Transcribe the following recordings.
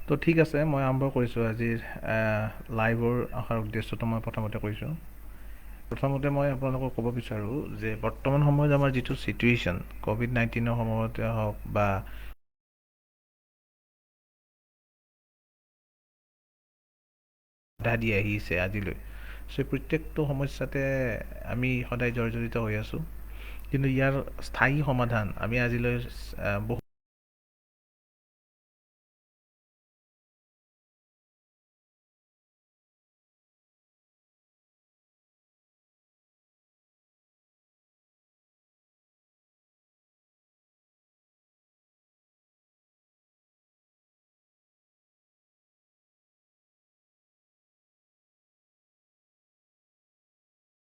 তো ঠিক আছে, মই আৰম্ভ কৰিছোঁ আজিৰ লাইভৰ অহাৰ উদ্দেশ্যটো মই প্ৰথমতে কৈছোঁ। প্ৰথমতে মই আপোনালোকক ক'ব বিচাৰোঁ যে বৰ্তমান সময়ত আমাৰ যিটো ছিটুৱেশ্যন, ক'ভিড-19ৰ সময়তে হওক বা বাধা দি আহিছে আজিলৈ, চ' প্ৰত্যেকটো সমস্যাতে আমি সদায় জৰ্জৰিত হৈ আছোঁ। কিন্তু ইয়াৰ স্থায়ী সমাধান আমি আজিলৈ বহু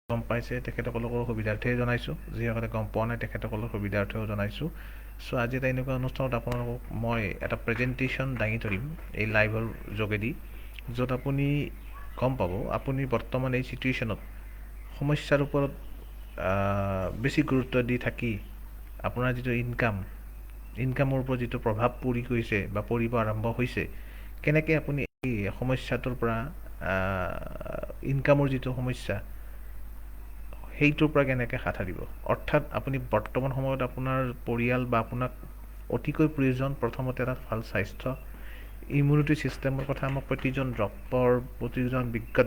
গম পাইছে তেখেতসকলকো সুবিধাৰ্থে জনাইছোঁ, যিসকলে গম পোৱা নাই তেখেতসকলৰ সুবিধাৰ্থেও জনাইছোঁ। চ' আজি এটা এনেকুৱা অনুষ্ঠানত আপোনালোকক মই এটা প্ৰেজেণ্টেশ্যন দাঙি ধৰিম এই লাইভৰ যোগেদি, য'ত আপুনি গম পাব আপুনি বৰ্তমান এই ছিটুৱেশ্যনত সমস্যাৰ ওপৰত বেছি গুৰুত্ব দি থাকি আপোনাৰ যিটো ইনকামৰ ওপৰত যিটো প্ৰভাৱ পৰি গৈছে বা পৰিব আৰম্ভ হৈছে, কেনেকৈ আপুনি এই সমস্যাটোৰ পৰা ইনকামৰ যিটো সমস্যা সেইটোৰ পৰা কেনেকৈ হাত সাৰিব। অৰ্থাৎ আপুনি বৰ্তমান সময়ত আপোনাৰ পৰিয়াল বা আপোনাক অতিকৈ প্ৰয়োজন প্ৰথমতে এটা ভাল স্বাস্থ্য, ইমিউনিটি ছিষ্টেমৰ কথা আমাক প্ৰতিজন ডক্তৰ, প্ৰতিজন বিজ্ঞত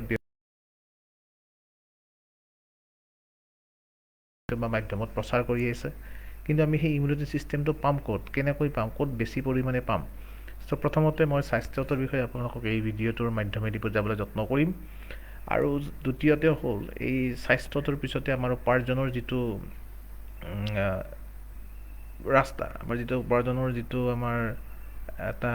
বা মাধ্যমত প্ৰচাৰ কৰি আছে। কিন্তু আমি সেই ইমিউনিটি ছিষ্টেমটো পাম ক'ত, কেনেকৈ পাম, ক'ত বেছি পৰিমাণে পাম। চ' প্ৰথমতে মই স্বাস্থ্যটোৰ বিষয়ে আপোনালোকক এই ভিডিঅ'টোৰ মাধ্যমেদি বুজাবলৈ যত্ন কৰিম। আৰু দ্বিতীয়তে হ'ল এই স্বাস্থ্যটোৰ পিছতে আমাৰ উপাৰ্জনৰ যিটো ৰাস্তা, আমাৰ যিটো উপাৰ্জনৰ যিটো আমাৰ এটা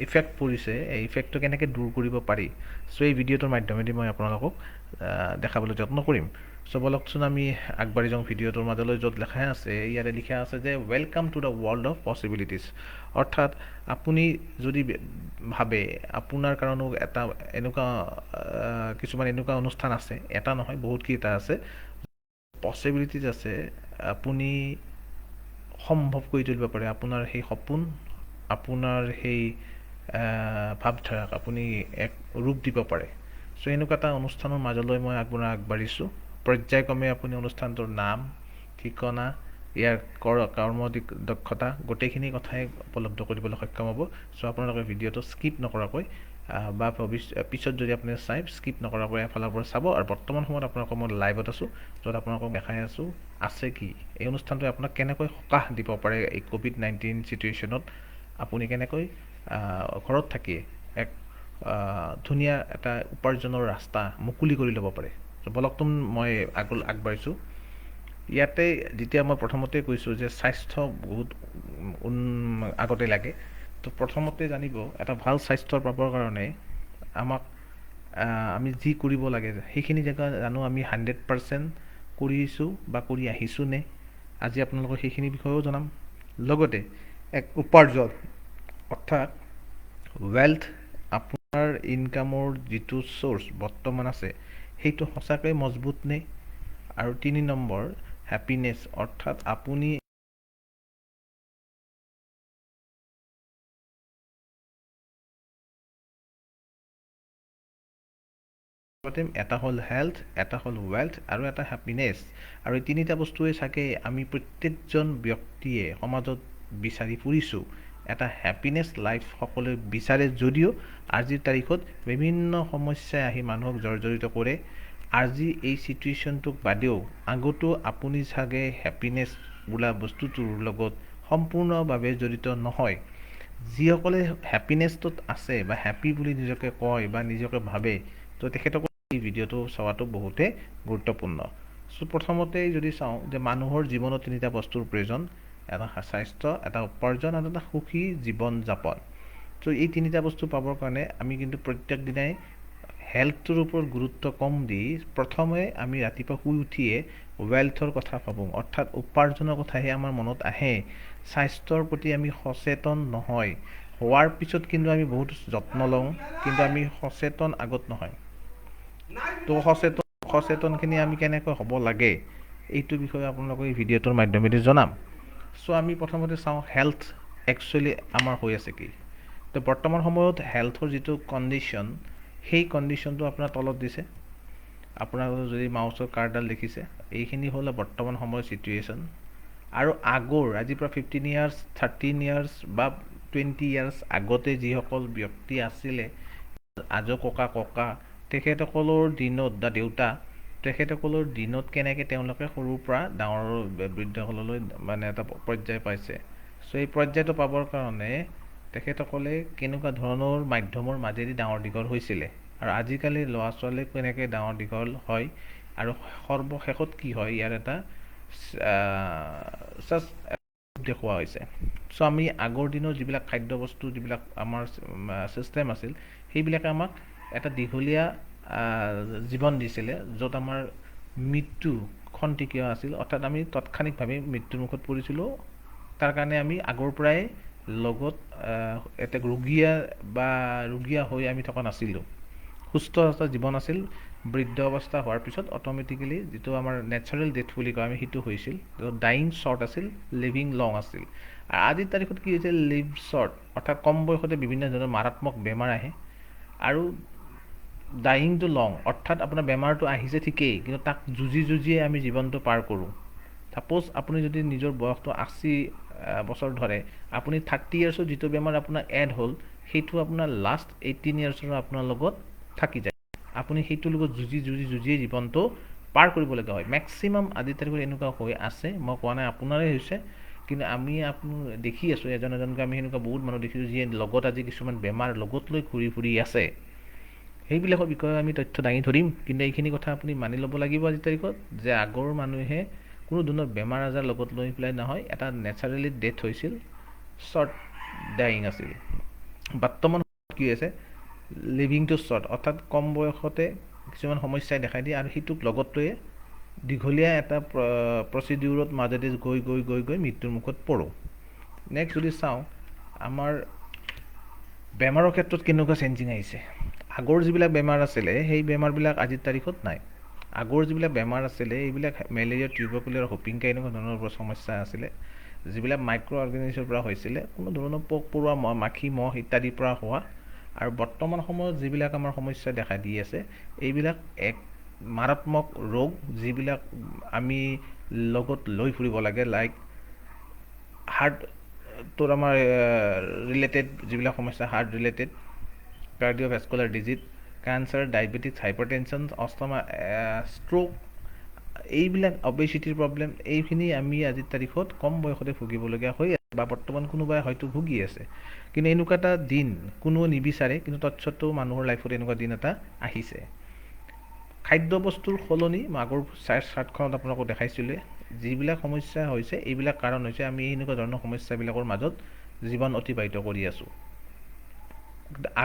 ইফেক্ট পৰিছে, এই ইফেক্টটো কেনেকৈ দূৰ কৰিব পাৰি। চ' এই ভিডিঅ'টোৰ মাধ্যমেদি মই আপোনালোকক দেখাবলৈ যত্ন কৰিম। চ' বলকচোন আমি আগবাঢ়ি যাওঁ ভিডিঅ'টোৰ মাজলৈ, য'ত ইয়াতে লিখা আছে যে welcome to the world of possibilities. অৰ্থাৎ আপুনি যদি ভাবে আপোনাৰ কাৰণেও এটা এনেকুৱা কিছুমান এনেকুৱা অনুষ্ঠান আছে, এটা নহয় বহুতকেইটা আছে, পচিবিলিটিজ আছে, আপুনি সম্ভৱ কৰি তুলিব পাৰে আপোনাৰ সেই সপোন, আপোনাৰ সেই ভাৱধাৰাক আপুনি এক ৰূপ দিব পাৰে। চ' এনেকুৱা এটা অনুষ্ঠানৰ মাজলৈ মই আগবাঢ়িছোঁ। পৰ্যায়ক্ৰমে আপুনি অনুষ্ঠানটোৰ নাম, ঠিকনা, ইয়াৰ কৰ্ম দক্ষতা গোটেইখিনি কথাই উপলব্ধ কৰিবলৈ সক্ষম হ'ব। চ' আপোনালোকে ভিডিঅ'টো স্কিপ নকৰাকৈ বা পিছত যদি আপুনি চাই স্কিপ নকৰাকৈ এফালৰ পৰা চাব। আৰু বৰ্তমান সময়ত আপোনালোকক মই লাইভত আছোঁ, য'ত আপোনালোকক দেখাই আছোঁ আছে কি এই অনুষ্ঠানটোৱে আপোনাক কেনেকৈ সকাহ দিব পাৰে। এই ক'ভিড-19 ছিটুৱেশ্যনত আপুনি কেনেকৈ ঘৰত থাকি এক ধুনীয়া এটা উপাৰ্জনৰ ৰাস্তা মুকলি কৰি ল'ব পাৰে। বলকচোন মই আগবাঢ়িছোঁ। ইয়াতে যেতিয়া মই প্ৰথমতে কৈছোঁ যে স্বাস্থ্য বহুত আগতে লাগে, তো প্ৰথমতে জানিব এটা ভাল স্বাস্থ্য পাবৰ কাৰণে আমাক আমি যি কৰিব লাগে সেইখিনি জেগা জানো আমি 100% কৰিছোঁ বা কৰি আহিছোঁ নে। আজি আপোনালোকক সেইখিনি বিষয়েও জনাম। লগতে এক উপাৰ্জন অৰ্থাৎ ৱেল্থ, আপোনাৰ ইনকামৰ যিটো চ'ৰ্চ বৰ্তমান আছে সেইটো সঁচাকৈ মজবুত নে। আৰু 3 নম্বৰ হেপিনেছ, অৰ্থাৎ আপুনি এটা হ'ল হেল্থ, এটা হ'ল ৱেল্থ আৰু এটা হেপিনেছ। আৰু এই তিনিটা বস্তুৱে চাগে আমি প্ৰত্যেকজন ব্যক্তিয়ে সমাজত বিচাৰি ফুৰিছোঁ। এটা হেপিনেছ লাইফ সকলোৱে বিচাৰে, যদিও আজিৰ তাৰিখত বিভিন্ন সমস্যাই আহি মানুহক জৰ্জৰিত কৰে। আজি এই ছিটুৱেশ্যনটোক বাদেও আগতো আপুনি চাগে হেপিনেছ বোলা বস্তুটোৰ লগত সম্পূৰ্ণভাৱে জড়িত নহয়। যিসকলে হেপিনেছটোত আছে বা হেপী বুলি নিজকে কয় বা নিজকে ভাবে, তো তেখেতসকলে এই ভিডিঅ'টো চোৱাটো বহুতেই গুৰুত্বপূৰ্ণ। চ' প্ৰথমতেই যদি চাওঁ যে মানুহৰ জীৱনত 3টা বস্তুৰ প্ৰয়োজন, এটা স্বাস্থ্য, এটা উপাৰ্জন আৰু এটা সুখী জীৱন যাপন। চ' এই 3টা বস্তু পাবৰ কাৰণে আমি কিন্তু প্ৰত্যেক দিনাই হেল্থটোৰ ওপৰত গুৰুত্ব কম দি প্ৰথমে আমি ৰাতিপুৱা শুই উঠিয়ে ৱেল্থৰ কথা ভাবোঁ, অৰ্থাৎ উপাৰ্জনৰ কথাহে আমাৰ মনত আহে। স্বাস্থ্যৰ প্ৰতি আমি সচেতন নহয়। হোৱাৰ পিছত কিন্তু আমি বহুত যত্ন লওঁ, কিন্তু আমি সচেতন আগত নহয়। তো সচেতনখিনি আমি কেনেকৈ হ'ব লাগে এইটো বিষয়ে আপোনালোকক এই ভিডিঅ'টোৰ মাধ্যমেদি জনাম। চ' আমি প্ৰথমতে চাওঁ হেল্থ একচুৱেলি আমাৰ হৈ আছে কি। তো বৰ্তমান সময়ত হেল্থৰ যিটো কণ্ডিশ্যন সেই কণ্ডিশ্যনটো আপোনাৰ তলত দিছে আপোনাৰ যদি মাউচৰ কাৰ্ডডাল দেখিছে এইখিনি হ'ল বৰ্তমান সময়ৰ চিটুৱেশ্যন আৰু আগৰ আজিৰ পৰা 15 ইয়াৰ্ছ 13 ইয়াৰ্ছ বা 20 ইয়াৰ্ছ আগতে যিসকল ব্যক্তি আছিলে আজো ককা তেখেতসকলৰ দিনত বা দেউতা তেখেতসকলৰ দিনত কেনেকৈ তেওঁলোকে সৰুৰ পৰা ডাঙৰ বৃদ্ধসকললৈ মানে এটা পৰ্যায় পাইছে চ' এই পৰ্যায়টো পাবৰ কাৰণে তেখেতসকলে কেনেকুৱা ধৰণৰ মাধ্যমৰ মাজেদি ডাঙৰ দীঘল হৈছিলে আৰু আজিকালি ল'ৰা ছোৱালী কেনেকৈ ডাঙৰ দীঘল হয় আৰু সৰ্বশেষত কি হয় ইয়াৰ এটা দেখুওৱা হৈছে চ' আমি আগৰ দিনৰ যিবিলাক খাদ্যবস্তু যিবিলাক আমাৰ ছিষ্টেম আছিল সেইবিলাকে আমাক এটা দীঘলীয়া জীৱন দিছিলে য'ত আমাৰ মৃত্যু খন্তেকীয়া আছিল অৰ্থাৎ আমি তাৎক্ষণিকভাৱে মৃত্যুৰ মুখত পৰিছিলোঁ তাৰ কাৰণে আমি আগৰ পৰাই লগত এটা ৰোগীয়া হৈ আমি থকা নাছিলোঁ সুস্থ এটা জীৱন আছিল বৃদ্ধ অৱস্থা হোৱাৰ পিছত অট'মেটিকেলি যিটো আমাৰ নেচাৰেল ডেথ বুলি কয় আমি সেইটো হৈছিল ডাইং শ্বৰ্ট আছিল লিভিং লং আছিল আৰু আজিৰ তাৰিখত কি হৈছে লিভ শ্বৰ্ট অৰ্থাৎ কম বয়সতে বিভিন্ন ধৰণৰ মাৰাত্মক বেমাৰ আহে আৰু ডাইংটো লং অৰ্থাৎ আপোনাৰ বেমাৰটো আহিছে ঠিকেই কিন্তু তাক যুঁজিয়ে আমি জীৱনটো পাৰ কৰোঁ ছাপ'জ আপুনি যদি নিজৰ বয়সটো 80 বছৰ ধৰে আপুনি 30 ইয়াৰ্ছৰ যিটো বেমাৰ আপোনাৰ এড হ'ল সেইটো আপোনাৰ লাষ্ট 18 ইয়াৰ্ছৰ আপোনাৰ লগত থাকি যায় আপুনি সেইটোৰ লগত যুঁজিয়ে জীৱনটো পাৰ কৰিবলগীয়া হয় মেক্সিমাম আজিৰ তাৰিখত এনেকুৱা হৈ আছে মই কোৱা নাই আপোনাৰে হৈছে কিন্তু আমি দেখি আছোঁ এজনকৈ আমি সেনেকুৱা বহুত মানুহ দেখিছোঁ যিয়ে লগত আজি কিছুমান বেমাৰ লগত লৈ ঘূৰি ফুৰি আছে সেইবিলাকৰ বিষয়ে আমি তথ্য দাঙি ধৰিম কিন্তু এইখিনি কথা আপুনি মানি ল'ব লাগিব আজিৰ তাৰিখত যে আগৰ মানুহে কোনো ধৰণৰ বেমাৰ আজাৰ লগত লৈ পেলাই নহয় এটা নেচাৰেলি ডেথ হৈছিল শ্বৰ্ট ডাইং আছিল বৰ্তমান কি হৈছে লিভিং টু শ্বৰ্ট অৰ্থাৎ কম বয়সতে কিছুমান সমস্যাই দেখাই দিয়ে আৰু সেইটোক লগত লৈয়ে দীঘলীয়া এটা প্ৰচিডিউৰত মাজেদি গৈ মৃত্যুৰ মুখত পৰোঁ নেক্সট যদি চাওঁ আমাৰ বেমাৰৰ ক্ষেত্ৰত কেনেকুৱা চেঞ্জিং আহিছে আগৰ যিবিলাক বেমাৰ আছিলে সেই বেমাৰবিলাক আজিৰ তাৰিখত নাই আগৰ যিবিলাক বেমাৰ আছিলে এইবিলাক মেলেৰিয়া টিউবাৰকুলাৰ হুপিংকা এনেকুৱা ধৰণৰ সমস্যা আছিলে যিবিলাক মাইক্ৰ' অৰ্গেনিজমৰ পৰা হৈছিলে কোনো ধৰণৰ পোক পৰুৱা মাখি মহ ইত্যাদিৰ পৰা হোৱা আৰু বৰ্তমান সময়ত যিবিলাক আমাৰ সমস্যা দেখা দি আছে এইবিলাক এক মাৰাত্মক ৰোগ যিবিলাক আমি লগত লৈ ফুৰিব লাগে লাইক হাৰ্টটোৰ আমাৰ ৰিলেটেড যিবিলাক সমস্যা heart related cardiovascular disease cancer diabetes hypertension asthma stroke এইবিলাক অবেচিটিৰ প্ৰব্লেম এইখিনি আমি আজিৰ তাৰিখত কম বয়সতে ভুগিবলগীয়া হৈ আছে বা বৰ্তমান কোনোবাই হয়তো ভুগি আছে কিন্তু এনেকুৱা এটা দিন কোনেও নিবিচাৰে কিন্তু তৎসত্ত্বেও মানুহৰ লাইফত এনেকুৱা দিন এটা আহিছে খাদ্য বস্তুৰ সলনি মই আগৰ চাৰ্টখনত আপোনালোকক দেখাইছিলোঁ যিবিলাক সমস্যা হৈছে এইবিলাক কাৰণ হৈছে আমি এনেকুৱা ধৰণৰ সমস্যাবিলাকৰ মাজত জীৱন অতিবাহিত কৰি আছোঁ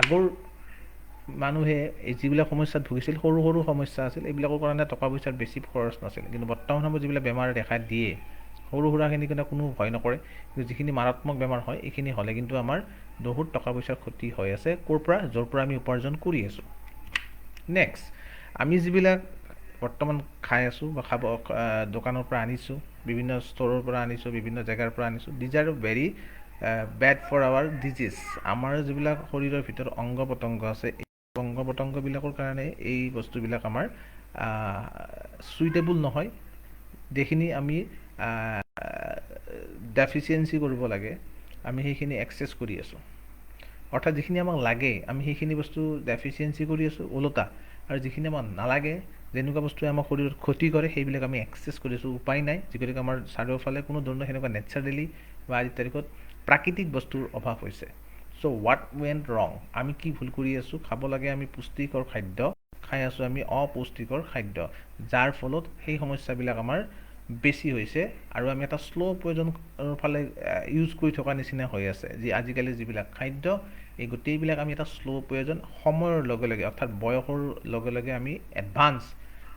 আগৰ মানুহে এই যিবিলাক সমস্যাত ভুগিছিল সৰু সমস্যা আছিল এইবিলাকৰ কাৰণে টকা পইচাৰ বেছি খৰচ নাছিল কিন্তু বৰ্তমান সময়ত যিবিলাক বেমাৰে দেখা দিয়ে সৰু সুৰাখিনি কিন্তু কোনো ভয় নকৰে কিন্তু যিখিনি মাৰাত্মক বেমাৰ হয় এইখিনি হ'লে কিন্তু আমাৰ বহুত টকা পইচাৰ ক্ষতি হৈ আছে ক'ৰ পৰা য'ৰ পৰা আমি উপাৰ্জন কৰি আছোঁ নেক্সট আমি যিবিলাক বৰ্তমান খাই আছোঁ বা দোকানৰ পৰা আনিছোঁ বিভিন্ন ষ্ট'ৰৰ পৰা আনিছোঁ বিভিন্ন জেগাৰ পৰা আনিছোঁ these are very bad for our disease আমাৰ যিবিলাক শৰীৰৰ ভিতৰত অংগ পতংগ আছে এই অংগ পতংগবিলাকৰ কাৰণে এই বস্তুবিলাক আমাৰ চুইটেবল নহয় যিখিনি আমি ডেফিচিয়েঞ্চি কৰিব লাগে আমি সেইখিনি এক্সেছ কৰি আছোঁ অৰ্থাৎ যিখিনি আমাক লাগে আমি সেইখিনি বস্তু ডেফিচিয়েঞ্চি কৰি আছোঁ ওলোটা আৰু যিখিনি আমাক নালাগে যেনেকুৱা বস্তুৱে আমাৰ শৰীৰত ক্ষতি কৰে সেইবিলাক আমি এক্সেছ কৰি আছোঁ উপায় নাই যিগতিকে আমাৰ চাৰিওফালে কোনো ধৰণৰ সেনেকুৱা নেচাৰেলি বা আজিৰ তাৰিখত প্ৰাকৃতিক বস্তুৰ অভাৱ হৈছে চ' হোৱাট ৱেণ্ট ৰং আমি কি ভুল কৰি আছোঁ খাব লাগে আমি পুষ্টিকৰ খাদ্য খাই আছোঁ আমি অপুষ্টিকৰ খাদ্য যাৰ ফলত সেই সমস্যাবিলাক আমাৰ বেছি হৈছে আৰু আমি এটা শ্ল' পয়জনৰ ফালে ইউজ কৰি থকা নিচিনা হৈ আছে যি আজিকালি যিবিলাক খাদ্য এই গোটেইবিলাক আমি এটা শ্ল' পয়জন সময়ৰ লগে লগে অৰ্থাৎ বয়সৰ লগে লগে আমি এডভান্স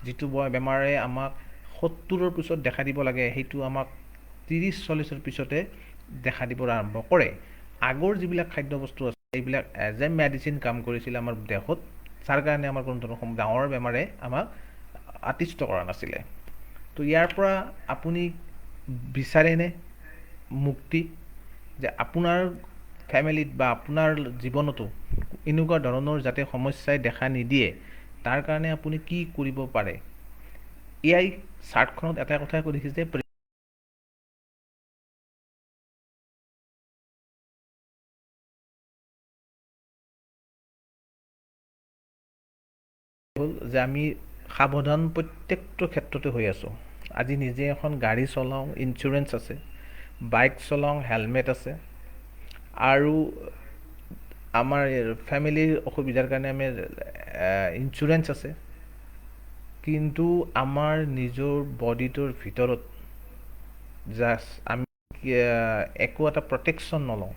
যিটো বেমাৰে আমাক 70ৰ পিছত দেখা দিব লাগে সেইটো আমাক 30-40ৰ পিছতে দেখা দিব আৰম্ভ কৰে আগৰ যিবিলাক খাদ্য বস্তু আছে এইবিলাক এজ এ মেডিচিন কাম কৰিছিল আমাৰ দেহত যাৰ কাৰণে আমাৰ কোনো ধৰণৰ ডাঙৰ বেমাৰে আমাক অতিষ্ঠ কৰা নাছিলে তো ইয়াৰ পৰা আপুনি বিচাৰেনে মুক্তি যে আপোনাৰ ফ্যামিলিত বা আপোনাৰ জীৱনতো এনেকুৱা ধৰণৰ যাতে সমস্যাই দেখা নিদিয়ে তাৰ কাৰণে আপুনি কি কৰিব পাৰে এই চাৰ্টখনত এটা কথা কৈ দেখিছে যে হ'ল যে আমি সাৱধান প্ৰত্যেকটো ক্ষেত্ৰতে হৈ আছোঁ আজি নিজে এখন গাড়ী চলাওঁ ইঞ্চুৰেঞ্চ আছে বাইক চলাওঁ হেলমেট আছে আৰু আমাৰ ফ্যামিলিৰ অসুবিধাৰ কাৰণে আমাৰ ইঞ্চুৰেঞ্চ আছে কিন্তু আমাৰ নিজৰ বডিটোৰ ভিতৰত জাষ্ট আমি একো এটা প্ৰটেকশ্যন নলওঁ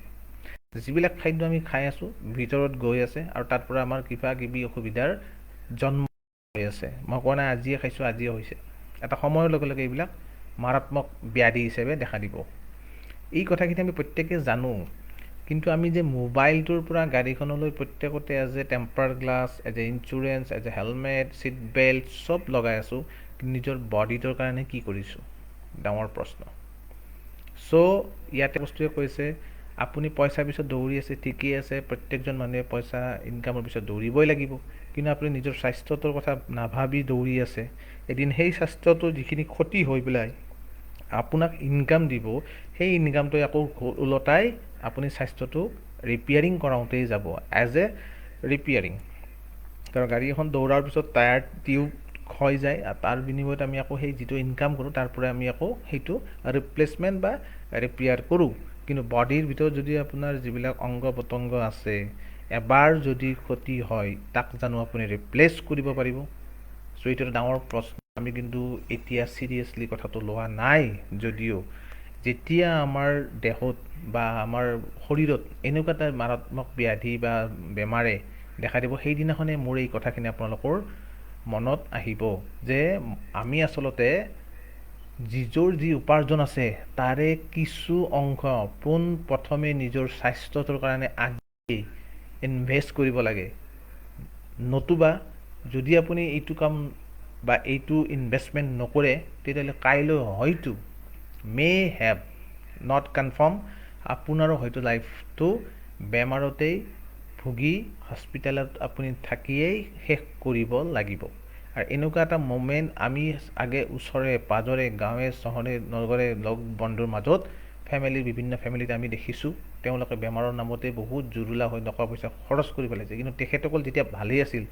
যিবিলাক খাদ্য আমি খাই আছোঁ ভিতৰত গৈ আছে আৰু তাৰ পৰা আমাৰ কিবা কিবি অসুবিধাৰ জন্ম হৈ আছে মই কোৱা নাই আজিয়ে খাইছোঁ আজিয়ে হৈছে এটা সময়ৰ লগে লগে এইবিলাক মাৰাত্মক ব্যাধি হিচাপে দেখা দিব এই কথাখিনি আমি প্ৰত্যেকে জানো কিন্তু আমি যে মোবাইলটোৰ পৰা গাড়ীখনলৈ প্ৰত্যেকতে as a temper glass as a insurance as a helmet seat belt চব লগাই আছোঁ নিজৰ বডিটোৰ কাৰণে কি কৰিছোঁ ডাঙৰ প্ৰশ্ন চ' ইয়াতে বস্তুৱে কৈছে আপুনি পইচাৰ পিছত দৌৰি আছে ঠিকেই আছে প্ৰত্যেকজন মানুহে পইচা ইনকামৰ পিছত দৌৰিবই লাগিব কিন্তু আপুনি নিজৰ স্বাস্থ্যটোৰ কথা নাভাবি দৌৰি আছে এদিন সেই স্বাস্থ্যটো যিখিনি ক্ষতি হৈ পেলাই আপোনাক ইনকাম দিব সেই ইনকামটো আকৌ ওলটাই আপুনি স্বাস্থ্যটো ৰিপেয়াৰিং কৰাওঁতেই যাব এজ এ ৰিপেয়াৰিং কাৰণ গাড়ী এখন দৌৰাৰ পিছত টায়াৰ টিউব ক্ষয় যায় তাৰ বিনিময়ত আমি আকৌ সেই যিটো ইনকাম কৰোঁ তাৰ পৰা আমি আকৌ সেইটো ৰিপ্লেচমেণ্ট বা ৰিপেয়াৰ কৰোঁ কিন্তু বডিৰ ভিতৰত যদি আপোনাৰ যিবিলাক অংগ পতংগ আছে এবাৰ যদি ক্ষতি হয় তাক জানো আপুনি ৰিপ্লেচ কৰিব পাৰিব চ' এইটো এটা ডাঙৰ প্ৰশ্ন আমি কিন্তু এতিয়া চিৰিয়াছলি কথাটো লোৱা নাই যদিও যেতিয়া আমাৰ দেহত বা আমাৰ শৰীৰত এনেকুৱা এটা মাৰাত্মক ব্যাধি বা বেমাৰে দেখা দিব সেইদিনাখনে মোৰ এই কথাখিনি আপোনালোকৰ মনত আহিব যে আমি আচলতে যিজোৰ যি উপাৰ্জন আছে তাৰে কিছু অংশ পোনপ্ৰথমে নিজৰ স্বাস্থ্যটোৰ কাৰণে আজি ইনভেষ্ট কৰিব লাগে নতুবা যদি আপুনি এইটো কাম বা এইটো ইনভেষ্টমেণ্ট নকৰে তেতিয়াহ'লে কাইলৈ হয়তো মে হেভ নট কনফাৰ্ম আপোনাৰো হয়তো লাইফটো বেমাৰতেই ভুগি হস্পিটেলত আপুনি থাকিয়েই শেষ কৰিব লাগিব আৰু এনেকুৱা এটা মোমেণ্ট আমি আগে ওচৰে পাজৰে গাঁৱে চহৰে নগৰে লগ বন্ধুৰ মাজত ফেমিলিৰ বিভিন্ন ফেমিলিত আমি দেখিছোঁ তেওঁলোকে বেমাৰৰ নামতে বহুত জুৰুলা হৈ টকা পইচা খৰচ কৰি পেলাইছে কিন্তু তেখেতসকল যেতিয়া ভালেই আছিল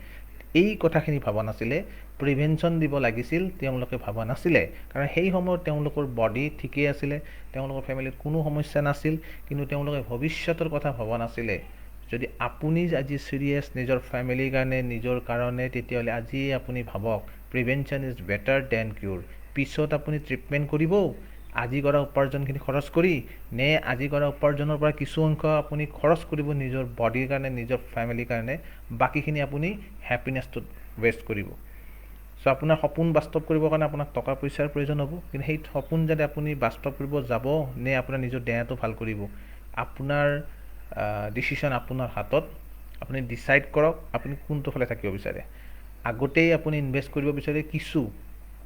এই কথাখিনি ভবা নাছিলে প্ৰিভেনশ্যন দিব লাগিছিল তেওঁলোকে ভবা নাছিলে কাৰণ সেই সময়ত তেওঁলোকৰ বডি ঠিকেই আছিলে তেওঁলোকৰ ফেমিলিত কোনো সমস্যা নাছিল কিন্তু তেওঁলোকে ভৱিষ্যতৰ কথা ভবা নাছিলে যদি আপুনি আজি চিৰিয়াছ নিজৰ ফেমিলিৰ কাৰণে নিজৰ কাৰণে তেতিয়াহ'লে আজিয়ে আপুনি ভাবক প্ৰিভেনশ্যন ইজ বেটাৰ দেন কিউৰ পিছত আপুনি ট্ৰিটমেণ্ট কৰিব আজি কৰা উপাৰ্জনখিনি খৰচ কৰি নে আজি কৰা উপাৰ্জনৰ পৰা কিছু অংশ আপুনি খৰচ কৰিব নিজৰ বডিৰ কাৰণে নিজৰ ফেমিলিৰ কাৰণে বাকীখিনি আপুনি হেপিনেছটোত ৱেষ্ট কৰিব চ' আপোনাৰ সপোন বাস্তৱ কৰিবৰ কাৰণে আপোনাক টকা পইচাৰ প্ৰয়োজন হ'ব কিন্তু সেই সপোন যাতে আপুনি বাস্তৱ কৰিব যাব নে আপোনাৰ নিজৰ দেহটো ভাল কৰিব আপোনাৰ ডিচিশ্যন আপোনাৰ হাতত আপুনি ডিচাইড কৰক আপুনি কোনটো ফালে থাকিব বিচাৰে আগতেই আপুনি ইনভেষ্ট কৰিব বিচাৰে কিছু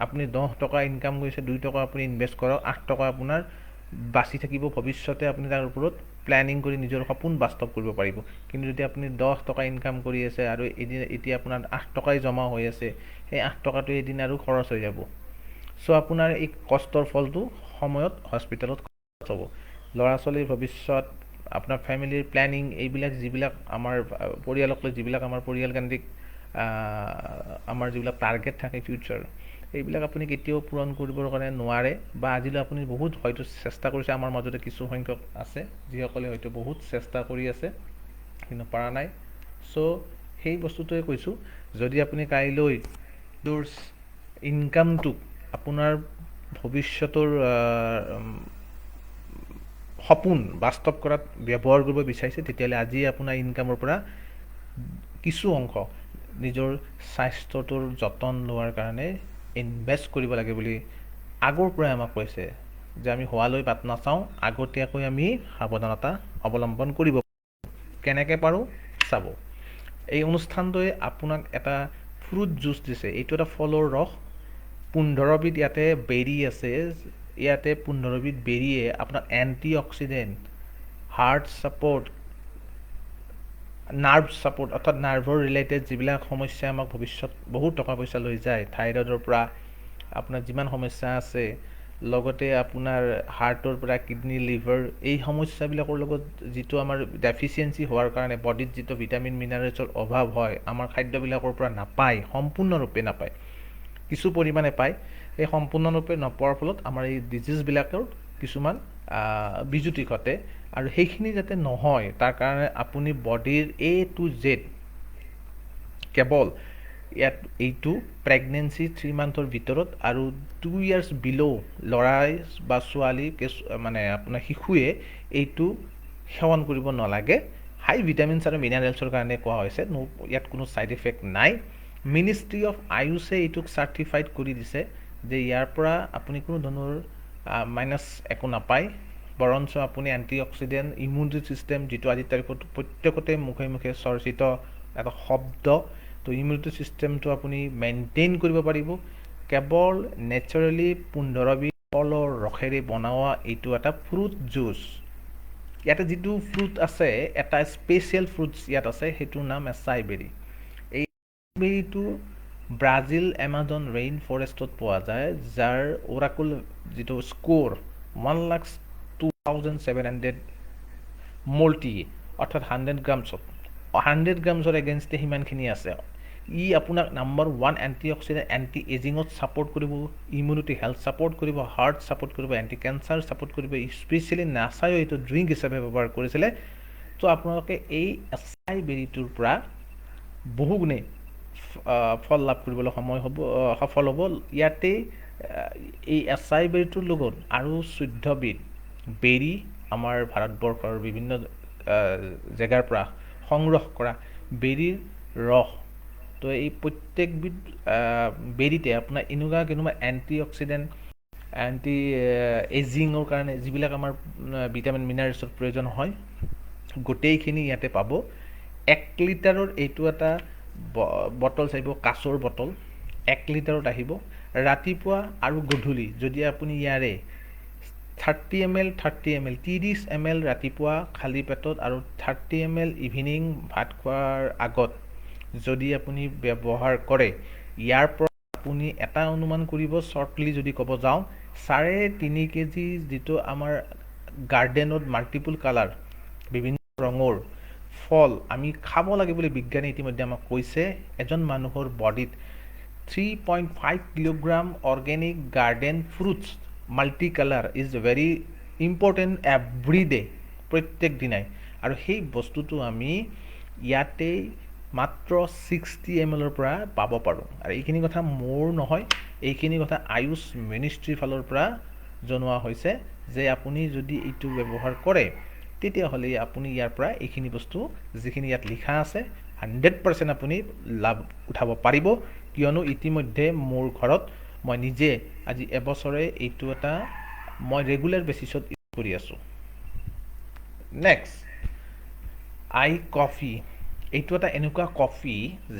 আপুনি 10 টকা ইনকাম কৰিছে 2 টকা আপুনি ইনভেষ্ট কৰক 8 টকা আপোনাৰ বাচি থাকিব ভৱিষ্যতে আপুনি তাৰ ওপৰত প্ল্যানিং কৰি নিজৰ সপোন বাস্তৱ কৰিব পাৰিব কিন্তু যদি আপুনি 10 টকা ইনকাম কৰি আছে আৰু এতিয়া আপোনাৰ 8 টকাই জমা হৈ আছে সেই 8 টকাটো এদিন আৰু খৰচ হৈ যাব চ' আপোনাৰ এই কষ্টৰ ফলটো সময়ত হস্পিটেলত খৰচ হ'ব ল'ৰা ছোৱালীৰ ভৱিষ্যত আপোনাৰ ফেমিলিৰ প্ল্যানিং এইবিলাক যিবিলাক আমাৰ পৰিয়ালক লৈ যিবিলাক আমাৰ পৰিয়ালকেন্দ্ৰিক আমাৰ যিবিলাক টাৰ্গেট থাকে ফিউচাৰ এইবিলাক আপুনি কেতিয়াও পূৰণ কৰিবৰ কাৰণে নোৱাৰে বা আজিলৈ আপুনি বহুত হয়তো চেষ্টা কৰিছে আমাৰ মাজতে কিছু সংখ্যক আছে যিসকলে হয়তো বহুত চেষ্টা কৰি আছে কিন্তু পৰা নাই চ' সেই বস্তুটোৱে কৈছোঁ যদি আপুনি কাইলৈ তোৰ ইনকামটো আপোনাৰ ভৱিষ্যতৰ সপোন বাস্তৱ কৰাত ব্যৱহাৰ কৰিব বিচাৰিছে তেতিয়াহ'লে আজি আপোনাৰ ইনকামৰ পৰা কিছু অংশ নিজৰ স্বাস্থ্যটোৰ যতন লোৱাৰ কাৰণে ইনভেষ্ট কৰিব লাগে বুলি আগৰ পৰাই আমাক কৈছে যে আমি হোৱালৈ বাট নাচাওঁ আগতীয়াকৈ আমি সাৱধানতা অৱলম্বন কৰিব কেনেকৈ পাৰোঁ চাব এই অনুষ্ঠানটোৱে আপোনাক এটা ফ্ৰুট জুচ দিছে এইটো এটা ফলৰ ৰস 15 বিধ ইয়াতে বেৰী আছে ইয়াতে 15 বিধ বেৰীয়ে আপোনাক anti oxidant heart support nerve support অৰ্থাৎ নাৰ্ভৰ ৰিলেটেড যিবিলাক সমস্যা আমাক ভৱিষ্যত বহুত টকা পইচা লৈ যায়, থাইৰয়ডৰ পৰা আপোনাৰ যিমান সমস্যা আছে, লগতে আপোনাৰ হাৰ্টৰ পৰা কিডনী লিভাৰ এই সমস্যাবিলাকৰ লগত যিটো আমাৰ ডেফিচিয়েঞ্চি হোৱাৰ কাৰণে বডিত যিটো ভিটামিন মিনাৰেলছৰ অভাৱ হয়, আমাৰ খাদ্যবিলাকৰ পৰা নাপায়, সম্পূৰ্ণৰূপে নাপায়, কিছু পৰিমাণে পায়। এই সম্পূৰ্ণৰূপে নোপোৱাৰ ফলত আমাৰ এই ডিজিজবিলাকৰ কিছুমান বিজুতি ঘটে। আৰু সেইখিনি যাতে নহয় তাৰ কাৰণে আপুনি বডিৰ A to Z কেৱল ইয়াত এইটো প্ৰেগনেঞ্চি 3 মান্থৰ ভিতৰত আৰু 2 years বিল' ল'ৰাই বা ছোৱালী মানে আপোনাৰ শিশুৱে এইটো সেৱন কৰিব নালাগে। হাই ভিটামিনছ আৰু মিনাৰেলছৰ কাৰণে কোৱা হৈছে, ইয়াত কোনো ছাইড ইফেক্ট নাই। মিনিষ্ট্ৰী অফ আয়ুষে এইটোক চাৰ্টিফাইড কৰি দিছে যে ইয়াৰ পৰা আপুনি কোনো ধৰণৰ মাইনাছ একো নাপায়, বৰঞ্চ আপুনি এণ্টি অক্সিডেণ্ট ইমিউনিটি ছিষ্টেম, যিটো আজিৰ তাৰিখত প্ৰত্যেকতে মুখে মুখে চৰ্চিত এটা শব্দ, তো ইমিউনিটি ছিষ্টেমটো আপুনি মেইনটেইন কৰিব পাৰিব। কেৱল নেচাৰেলি 15 ফলৰ ৰসেৰে বনোৱা এইটো এটা ফ্ৰুট জুচ। ইয়াতে যিটো ফ্ৰুট আছে, এটা স্পেচিয়েল ফ্ৰুটছ ইয়াত আছে, সেইটোৰ নাম এচাই বেৰী। এই বেৰীটো ব্ৰাজিল এমাজন ৰেইন ফৰেষ্টত পোৱা যায়, যাৰ ওৰাকুল যিটো স্ক'ৰ 1,02,700 মল্টি, অৰ্থাৎ 100 গ্ৰামছৰ এগেইনষ্টে সিমানখিনি আছে। ই আপোনাক নম্বৰ 1 এণ্টি অক্সিডেণ্ট, এণ্টি এজিঙত ছাপোৰ্ট কৰিব, ইমিউনিটি হেল্থ ছাপোৰ্ট কৰিব, হাৰ্ট ছাপোৰ্ট কৰিব, এণ্টি কেঞ্চাৰ ছাপোৰ্ট কৰিব। স্পেচিয়েলি নাছায়ো এইটো ড্ৰিংক হিচাপে ব্যৱহাৰ কৰিছিলে। তো আপোনালোকে এই এচাই বেৰীটোৰ পৰা বহুগুণে ফল লাভ কৰিবলৈ সফল হ'ব। ইয়াতে এই এচাই বেৰীটোৰ লগত আৰু 14 বিধ বেৰী আমাৰ ভাৰতবৰ্ষৰ বিভিন্ন জেগাৰ পৰা সংগ্ৰহ কৰা বেৰীৰ ৰস, তো এই প্ৰত্যেকবিধ বেৰীতে আপোনাৰ এনেকুৱা কোনোবা এণ্টি অক্সিডেণ্ট, এণ্টি এজিঙৰ কাৰণে যিবিলাক আমাৰ ভিটামিন মিনাৰেলছৰ প্ৰয়োজন হয়, গোটেইখিনি ইয়াতে পাব। 1 লিটাৰৰ এইটো এটা বটল চাইব, কাঁচৰ বটল 1 লিটাৰত আহিব। ৰাতিপুৱা আৰু গধূলি যদি আপুনি ইয়াৰে 30 ml 30 ml ৰাতিপুৱা খালী পেটত আৰু 30 ml ইভিনিং ভাত খোৱাৰ আগত যদি আপুনি ব্যৱহাৰ কৰে, ইয়াৰ পৰা আপুনি এটা অনুমান কৰিব, শ্বৰ্টলি যদি ক'ব যাওঁ, 3.5 কেজি যিটো আমাৰ গাৰ্ডেনত মাল্টিপুল কালাৰ বিভিন্ন ৰঙৰ ফল আমি খাব লাগে বুলি বিজ্ঞানী ইতিমধ্যে আমাক কৈছে। এজন মানুহৰ বডিত 3.5 kilogram organic garden fruits multi colour is very important every day, প্ৰত্যেক দিনাই। আৰু সেই বস্তুটো আমি ইয়াতে মাত্ৰ 60 ml পৰা পাব পাৰোঁ। আৰু এইখিনি কথা মোৰ নহয়, এইখিনি কথা আয়ুষ মিনিষ্ট্ৰীৰ ফালৰ পৰা জনোৱা হৈছে যে আপুনি যদি এইটো ব্যৱহাৰ কৰে তেতিয়াহ'লে আপুনি ইয়াৰ পৰা এইখিনি বস্তু যিখিনি ইয়াত লিখা আছে 100% আপুনি লাভ উঠাব পাৰিব। কিয়নো ইতিমধ্যে মোৰ ঘৰত মই নিজে আজি এবছৰে এইটো এটা মই ৰেগুলাৰ বেচিছত ইউজ কৰি আছোঁ। নেক্সট, আই কফি। এইটো এটা এনেকুৱা কফি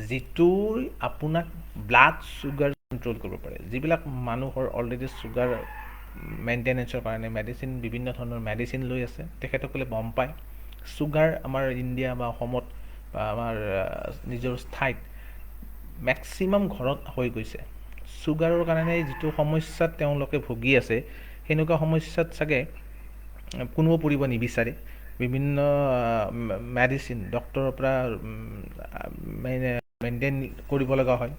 যিটোৰ আপোনাক ব্লাড চুগাৰ কণ্ট্ৰল কৰিব পাৰে। যিবিলাক মানুহৰ অলৰেডি চুগাৰ মেইনটেনেঞ্চৰ কাৰণে মেডিচিন, বিভিন্ন ধৰণৰ মেডিচিন লৈ আছে, তেখেতসকলে গম পায় চুগাৰ আমাৰ ইণ্ডিয়া বা অসমত বা আমাৰ নিজৰ ঠাইত মেক্সিমাম ঘৰত হৈ গৈছে। চুগাৰৰ কাৰণে যিটো সমস্যাত তেওঁলোকে ভুগি আছে, সেনেকুৱা সমস্যাত চাগে কোনেও পৰিব নিবিচাৰে। বিভিন্ন মেডিচিন ডক্টৰৰ পৰা মেইনটেইন কৰিব লগা হয়।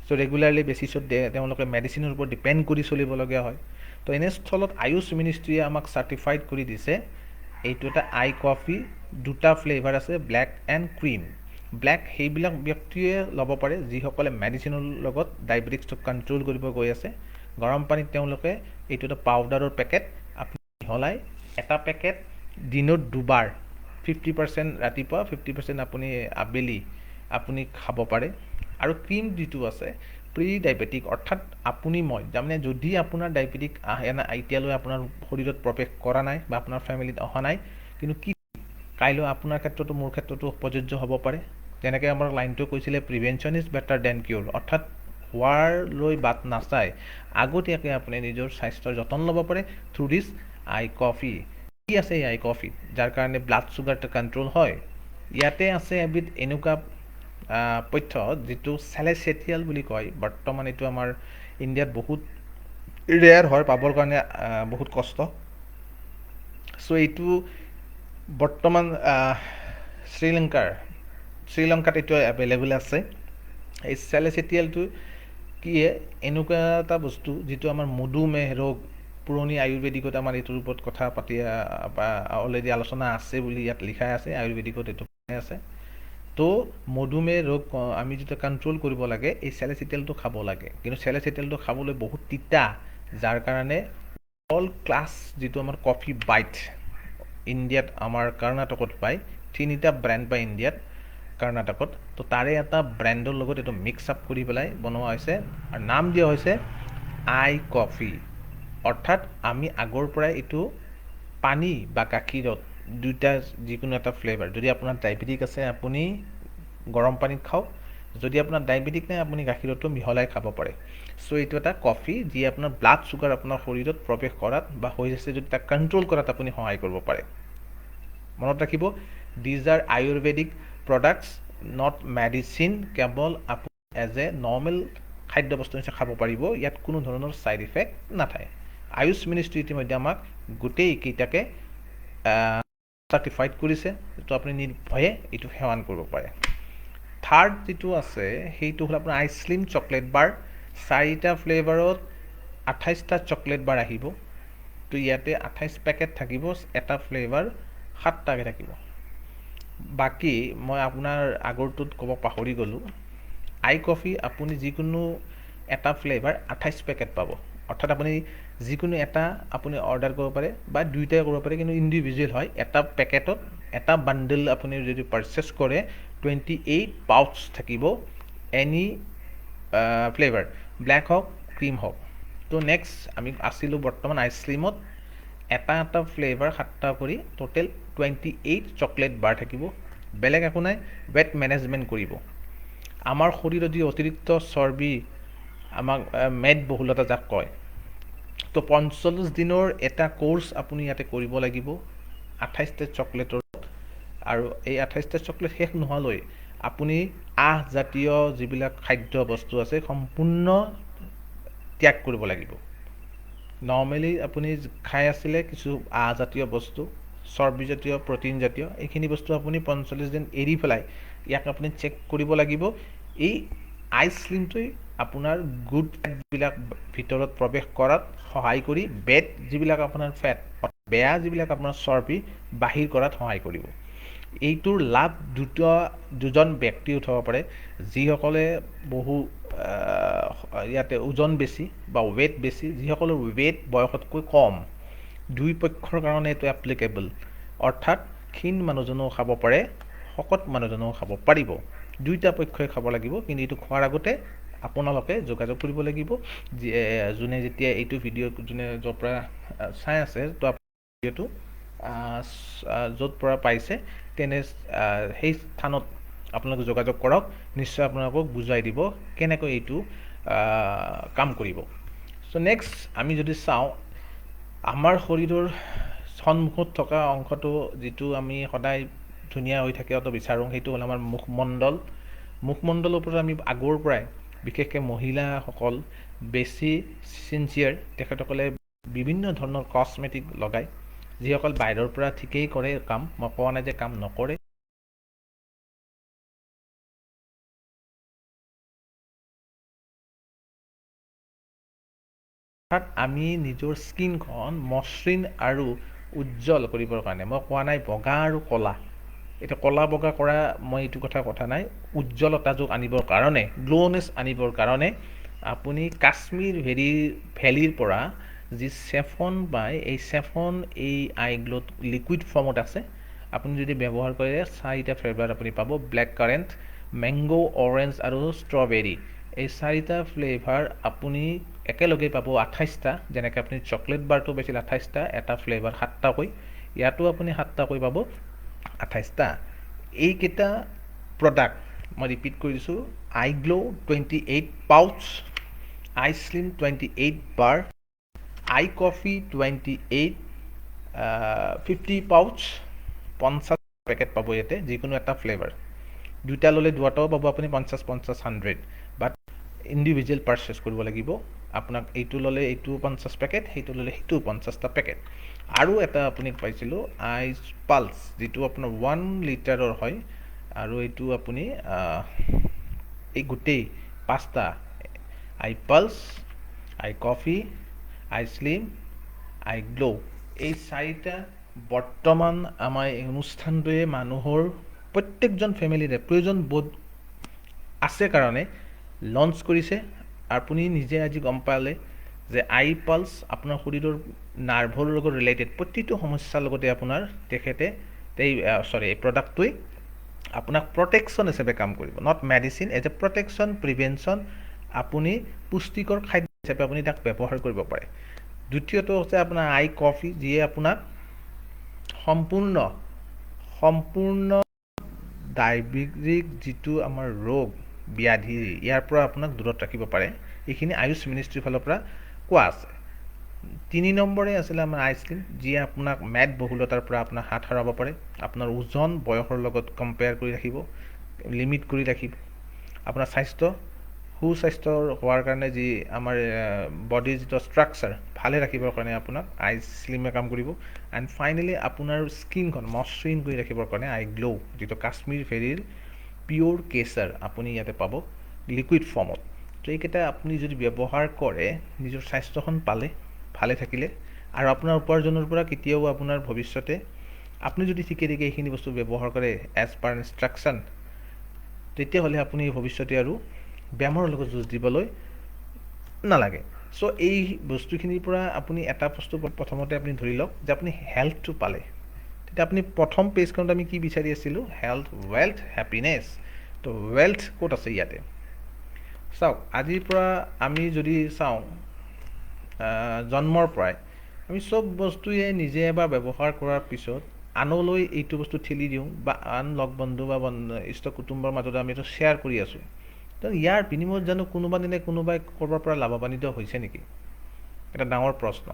চ' ৰেগুলাৰলি বেচিছত তেওঁলোকে মেডিচিনৰ ওপৰত ডিপেণ্ড কৰি চলিবলগীয়া হয়। তো এনেস্থলত আয়ুষ মিনিষ্ট্ৰীয়ে আমাক চাৰ্টিফাইড কৰি দিছে এইটো এটা আই কফি। 2টা ফ্লেভাৰ আছে, ব্লেক এণ্ড ক্ৰীম। ব্লেক সেইবিলাক ব্যক্তিয়ে ল'ব পাৰে যিসকলে মেডিচিনৰ লগত ডায়েবেটিক্সটো কণ্ট্ৰল কৰিব গৈ আছে। গৰম পানীত তেওঁলোকে এইটো এটা পাউডাৰৰ পেকেট আপুনি মিহলাই এটা পেকেট দিনত 2 বাৰ 50% ৰাতিপুৱা 50% আপুনি আবেলি আপুনি খাব পাৰে। আৰু ক্ৰীম যিটো আছে প্ৰি ডায়েবেটিক, অৰ্থাৎ আপুনি মই তাৰমানে যদি আপোনাৰ ডায়েবেটিক এতিয়ালৈ আপোনাৰ শৰীৰত প্ৰৱেশ কৰা নাই বা আপোনাৰ ফেমিলিত অহা নাই, কিন্তু কি কাইলৈ আপোনাৰ ক্ষেত্ৰতো মোৰ ক্ষেত্ৰতো প্ৰযোজ্য হ'ব পাৰে। যেনেকৈ আমাৰ লাইনটো কৈছিলে প্ৰিভেনশ্যন ইজ বেটাৰ দেন কিউৰ, অৰ্থাৎ হোৱাৰলৈ বাট নাচাই আগতীয়াকৈ আপুনি নিজৰ স্বাস্থ্যৰ যতন ল'ব পাৰে থ্ৰু দিছ আই কফি। কি আছে এই আই কফিত যাৰ কাৰণে ব্লাড চুগাৰটো কণ্ট্ৰল হয়, ইয়াতে আছে এবিধ এনেকুৱা পথ্য যিটো চেলেচেটিয়েল বুলি কয়। বৰ্তমান এইটো আমাৰ ইণ্ডিয়াত বহুত ৰেয়াৰ হয়, পাবৰ কাৰণে বহুত কষ্ট। চ' এইটো বৰ্তমান শ্ৰীলংকাত এইটো এভেইলেবল আছে। এই চেলেচেটিয়েলটো কি এনেকুৱা এটা বস্তু যিটো আমাৰ মধুমেহ ৰোগ, পুৰণি আয়ুৰ্বেদিকত আমাৰ এইটোৰ ওপৰত কথা পাতি অলৰেডি আলোচনা আছে বুলি ইয়াত লিখা আছে, আয়ুৰ্বেদিকত এইটো আছে। তো মধুমেহ ৰোগ আমি যেতিয়া কণ্ট্ৰল কৰিব লাগে এই চেলেচেটিয়েলটো খাব লাগে। কিন্তু চেলেচেটিয়েলটো খাবলৈ বহুত তিতা, যাৰ কাৰণে অল ক্লাছ যিটো আমাৰ কফি বাইট ইণ্ডিয়াত আমাৰ কৰ্ণাটকত পায়, 3টা ব্ৰেণ্ড পায় ইণ্ডিয়াত কৰ্ণাটকত। তো তাৰে এটা ব্ৰেণ্ডৰ লগত এইটো মিক্স আপ কৰি পেলাই বনোৱা হৈছে আৰু নাম দিয়া হৈছে আই কফি। অৰ্থাৎ আমি আগৰ পৰাই এইটো পানী বা গাখীৰত দুইটা যিকোনো এটা ফ্লেভাৰ, যদি আপোনাৰ ডায়েবেটিক আছে আপুনি গৰম পানীত খাওক, যদি আপোনাৰ ডায়েবেটিক নাই আপুনি গাখীৰতো মিহলাই খাব পাৰে। চ' এইটো এটা কফি যি আপোনাৰ ব্লাড চুগাৰ আপোনাৰ শৰীৰত প্ৰৱেশ কৰাত বা হৈ আছে যদি তাক কণ্ট্ৰল কৰাত আপুনি সহায় কৰিব পাৰে। মনত ৰাখিব, these are Ayurvedic products, not medicine. কেৱল আপুনি এজ এ নৰ্মেল খাদ্য বস্তু হিচাপে খাব পাৰিব, ইয়াত কোনো ধৰণৰ ছাইড ইফেক্ট নাথাকে। আয়ুষ মিনিষ্ট্ৰী ইতিমধ্যে আমাক গোটেই কেইটাকে চাৰ্টিফাইড কৰিছে, তো আপুনি নিৰ্ভয়ে এইটো সেৱন কৰিব পাৰে। থাৰ্ড যিটো আছে সেইটো হ'ল আপোনাৰ আইচক্ৰীম চকলেট বাৰ। 4টা ফ্লেভাৰত 28টা চকলেট বাৰ আহিব। তো ইয়াতে 28 পেকেট থাকিব, এটা ফ্লেভাৰ 7টাকৈ থাকিব। বাকী মই আপোনাৰ আগৰটোত ক'ব পাহৰি গ'লোঁ, আই কফি আপুনি যিকোনো এটা ফ্লেভাৰ 28 পেকেট পাব। অৰ্থাৎ আপুনি যিকোনো এটা আপুনি অৰ্ডাৰ কৰিব পাৰে বা দুইটাই কৰিব পাৰে, কিন্তু ইণ্ডিভিজুৱেল হয়। এটা পেকেটত এটা বাণ্ডেল আপুনি যদি পাৰচেছ কৰে 28 পাউচ থাকিব, এনি ফ্লেভাৰ, ব্লেক হওক ক্ৰীম হওক। তো নেক্সট আমি আছিলোঁ বৰ্তমান আইচক্ৰীমত, এটা ফ্লেভাৰ 7টা কৰি টোটেল 28 চকলেট বাৰ থাকিব। বেলেগ একো নাই, ৱেট মেনেজমেণ্ট কৰিব। আমাৰ শৰীৰত যি অতিৰিক্ত চৰ্বি, আমাক মেদবহুলতা যাক কয়, তো 45 দিনৰ এটা কোৰ্চ আপুনি ইয়াতে কৰিব লাগিব 28টা চকলেটৰ। আৰু এই 28টা চকলেট শেষ নোহোৱালৈ আপুনি আহজাতীয় যিবিলাক খাদ্য বস্তু আছে সম্পূৰ্ণ ত্যাগ কৰিব লাগিব। নৰ্মেলি আপুনি খাই আছিলে কিছু আহজাতীয় বস্তু, চৰ্বিজাতীয়, প্ৰটিনজাতীয়, এইখিনি বস্তু আপুনি 45 দিন এৰি পেলাই ইয়াক আপুনি চেক কৰিব লাগিব। এই আইচক্ৰীমটোৱে আপোনাৰ গুড ফেটবিলাক ভিতৰত প্ৰৱেশ কৰাত সহায় কৰি বেড যিবিলাক আপোনাৰ ফেট, বেয়া যিবিলাক আপোনাৰ চৰ্বি বাহিৰ কৰাত সহায় কৰিব। এইটোৰ লাভ দুজন ব্যক্তি উঠাব পাৰে, যিসকলে বহু ইয়াতে ওজন বেছি বা ৱেট বেছি, যিসকলৰ ৱেট বয়সতকৈ কম, দুই পক্ষৰ কাৰণে এইটো এপ্লিকেবল। অৰ্থাৎ ক্ষীণ মানুহজনেও খাব পাৰে, শকত মানুহজনেও খাব পাৰিব, দুইটা পক্ষই খাব লাগিব। কিন্তু এইটো খোৱাৰ আগতে আপোনালোকে যোগাযোগ কৰিব লাগিব। যোনে যেতিয়া এইটো ভিডিঅ' য'ৰ পৰা চাই আছে, তো ভিডিঅ'টো য'ত পৰা পাইছে তেনে সেই স্থানত আপোনালোকে যোগাযোগ কৰক, নিশ্চয় আপোনালোকক বুজাই দিব কেনেকৈ এইটো কাম কৰিব। চ' নেক্সট আমি যদি চাওঁ, আমাৰ শৰীৰৰ সন্মুখত থকা অংশটো যিটো আমি সদায় ধুনীয়া হৈ থকাটো বিচাৰোঁ, সেইটো হ'ল আমাৰ মুখমণ্ডল। মুখমণ্ডলৰ ওপৰত আমি আগৰ পৰাই, বিশেষকৈ মহিলাসকল বেছি চিনচিয়াৰ, তেখেতসকলে বিভিন্ন ধৰণৰ কছমেটিক লগায়। যিসকল বাহিৰৰ পৰা ঠিকেই কৰে কাম, মই কোৱা নাই যে কাম নকৰে। আমি নিজৰ স্কিনখন মসৃণ আৰু উজ্জ্বল কৰিবৰ কাৰণে, মই কোৱা নাই বগা আৰু ক'লা, এতিয়া ক'লা বগা কৰা মই এইটো কথা নাই, উজ্জ্বলতা যোগ আনিবৰ কাৰণে, গ্ল'নেছ আনিবৰ কাৰণে আপুনি কাশ্মীৰ ভেলীৰ পৰা যি চেফন পায়, এই চেফন এই আই গ্ল'ত লিকুইড ফৰ্মত আছে। আপুনি যদি ব্যৱহাৰ কৰে 4টা ফ্লেভাৰ আপুনি পাব, ব্লেক কাৰেণ্ট, মেংগ', অৰেঞ্জ আৰু ষ্ট্ৰবেৰী। এই 4টা ফ্লেভাৰ আপুনি একেলগে পাব 28টা। যেনেকৈ আপুনি চকলেট বাৰটো পাইছিল 28টা, এটা ফ্লেভাৰ 7টাকৈ, ইয়াতো আপুনি 7টাকৈ পাব 28টা। এইকেইটা প্ৰডাক্ট মই ৰিপিট কৰি দিছোঁ, আই গ্ল' 28 পাউচ, আইচক্ৰীম 28 বাৰ, আই কফি 28 50 পাউচ, 50 পেকেট পাব ইয়াতে, যিকোনো এটা ফ্লেভাৰ। দুটা ল'লে দুটাও পাব আপুনি 50, 100, বাট ইণ্ডিভিজুৱেল পাৰ্চেছ কৰিব লাগিব। আপোনাক এইটো ল'লে এইটো 50 পেকেট, সেইটো ল'লে সেইটো 50টা পেকেট। আৰু এটা আপুনি পাইছিলোঁ আইচ পালছ, যিটো আপোনাৰ 1 লিটাৰৰ হয়, আৰু এইটো আপুনি এই গোটেই 5টা আই পালছ, আই কফি, আই স্লিম, আই গ্ল', এই 4টা বৰ্তমান আমাৰ এই অনুষ্ঠানটোৱে মানুহৰ প্ৰত্যেকজন ফেমিলিৰে প্ৰয়োজন বোধ আছে কাৰণে লঞ্চ কৰিছে। আপুনি নিজে আজি গম পালে যে আই পালছ আপোনাৰ শৰীৰৰ নাৰ্ভৰ লগত ৰিলেটেড প্ৰতিটো সমস্যাৰ লগতে আপোনাৰ তেখেতে এই প্ৰডাক্টটোৱে আপোনাক প্ৰটেকশ্যন হিচাপে কাম কৰিব, not medicine, as a protection, prevention. আপুনি পুষ্টিকৰ খাদ্য হিচাপে আপুনি তাক ব্যৱহাৰ কৰিব পাৰে। দ্বিতীয়টো হৈছে আপোনাৰ আই কফি, যিয়ে আপোনাক সম্পূৰ্ণ ডায়েবেটিক যিটো আমাৰ ৰোগ ব্যাধি, ইয়াৰ পৰা আপোনাক দূৰত ৰাখিব পাৰে। এইখিনি আয়ুষ মিনিষ্ট্ৰীৰ ফালৰ পৰা কোৱা আছে। 3 নম্বৰে আছিলে আমাৰ আইচক্ৰীম, যিয়ে আপোনাক মেদবহুলতাৰ পৰা আপোনাক হাত সাৰাব পাৰে। আপোনাৰ ওজন বয়সৰ লগত কম্পেয়াৰ কৰি ৰাখিব, লিমিট কৰি ৰাখিব। আপোনাৰ সুস্বাস্থ্য হোৱাৰ কাৰণে যি আমাৰ বডিৰ যিটো ষ্ট্ৰাকচাৰ ভালে ৰাখিবৰ কাৰণে আপোনাক আই স্লিমে কাম কৰিব। এণ্ড ফাইনেলি আপোনাৰ স্কিনখন মসৃণ কৰি ৰাখিবৰ কাৰণে আই গ্ল', যিটো কাশ্মীৰ ফেৰীৰ পিয়'ৰ কেচাৰ আপুনি ইয়াতে পাব লিকুইড ফৰ্মত। তো এইকেইটা আপুনি যদি ব্যৱহাৰ কৰে, নিজৰ স্বাস্থ্যখন ভালে থাকিলে, আৰু আপোনাৰ উপাৰ্জনৰ পৰা কেতিয়াও আপোনাৰ ভৱিষ্যতে আপুনি যদি ঠিকে এইখিনি বস্তু ব্যৱহাৰ কৰে এজ পাৰ ইনষ্ট্ৰাকশ্যন, তেতিয়াহ'লে আপুনি ভৱিষ্যতে আৰু বেমাৰৰ লগত যুঁজ দিবলৈ নালাগে। চ' এই বস্তুখিনিৰ পৰা আপুনি এটা বস্তু প্ৰথমতে আপুনি ধৰি লওক যে আপুনি হেল্থটো পালে। তেতিয়া আপুনি প্ৰথম পেজখনত আমি কি বিচাৰি আছিলোঁ? Health, wealth, happiness. তো ৱেল্থ ক'ত আছে? ইয়াতে চাওক, আজিৰ পৰা আমি যদি চাওঁ, জন্মৰ পৰাই আমি চব বস্তুৱে নিজে এবাৰ ব্যৱহাৰ কৰাৰ পিছত আনলৈ এইটো বস্তু ঠেলি দিওঁ, বা আন লগ বন্ধু বা ইষ্ট কুটুম্বৰ মাজত আমি এইটো শ্বেয়াৰ কৰি আছোঁ। তো ইয়াৰ বিনিময়ত জানো কোনোবাই ক'ৰবাৰ পৰা লাভৱান্বিত হৈছে নেকি? এটা ডাঙৰ প্ৰশ্ন।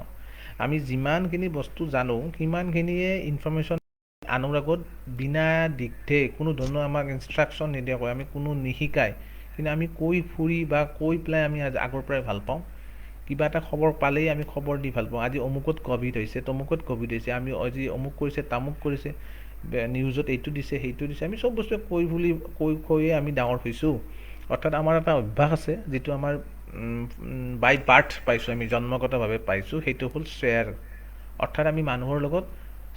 আমি যিমানখিনি বস্তু জানো, সিমানখিনিয়ে ইনফৰ্মেশ্যন আনৰ আগত বিনা দিগধে কোনো ধৰণৰ আমাক ইনষ্ট্ৰাকশ্যন নিদিয়াকৈ, আমি কোনো নিশিকায়, কিন্তু আমি কৈ ফুৰি বা কৈ পেলাই আমি আগৰ পৰাই ভাল পাওঁ। কিবা এটা খবৰ পালেই আমি খবৰ দি ভাল পাওঁ। আজি অমুকত ক'ভিড হৈছে, তমুকত ক'ভিড হৈছে, আমি আজি অমুক কৰিছে, তামুক কৰিছে, নিউজত এইটো দিছে, সেইটো দিছে, আমি চব বস্তুৱে কৈয়ে আমি ডাঙৰ হৈছোঁ। অৰ্থাৎ আমাৰ এটা অভ্যাস আছে, যিটো আমাৰ বাই বাৰ্থ পাইছোঁ, আমি জন্মগতভাৱে পাইছোঁ, সেইটো হ'ল শ্বেয়াৰ। অৰ্থাৎ আমি মানুহৰ লগত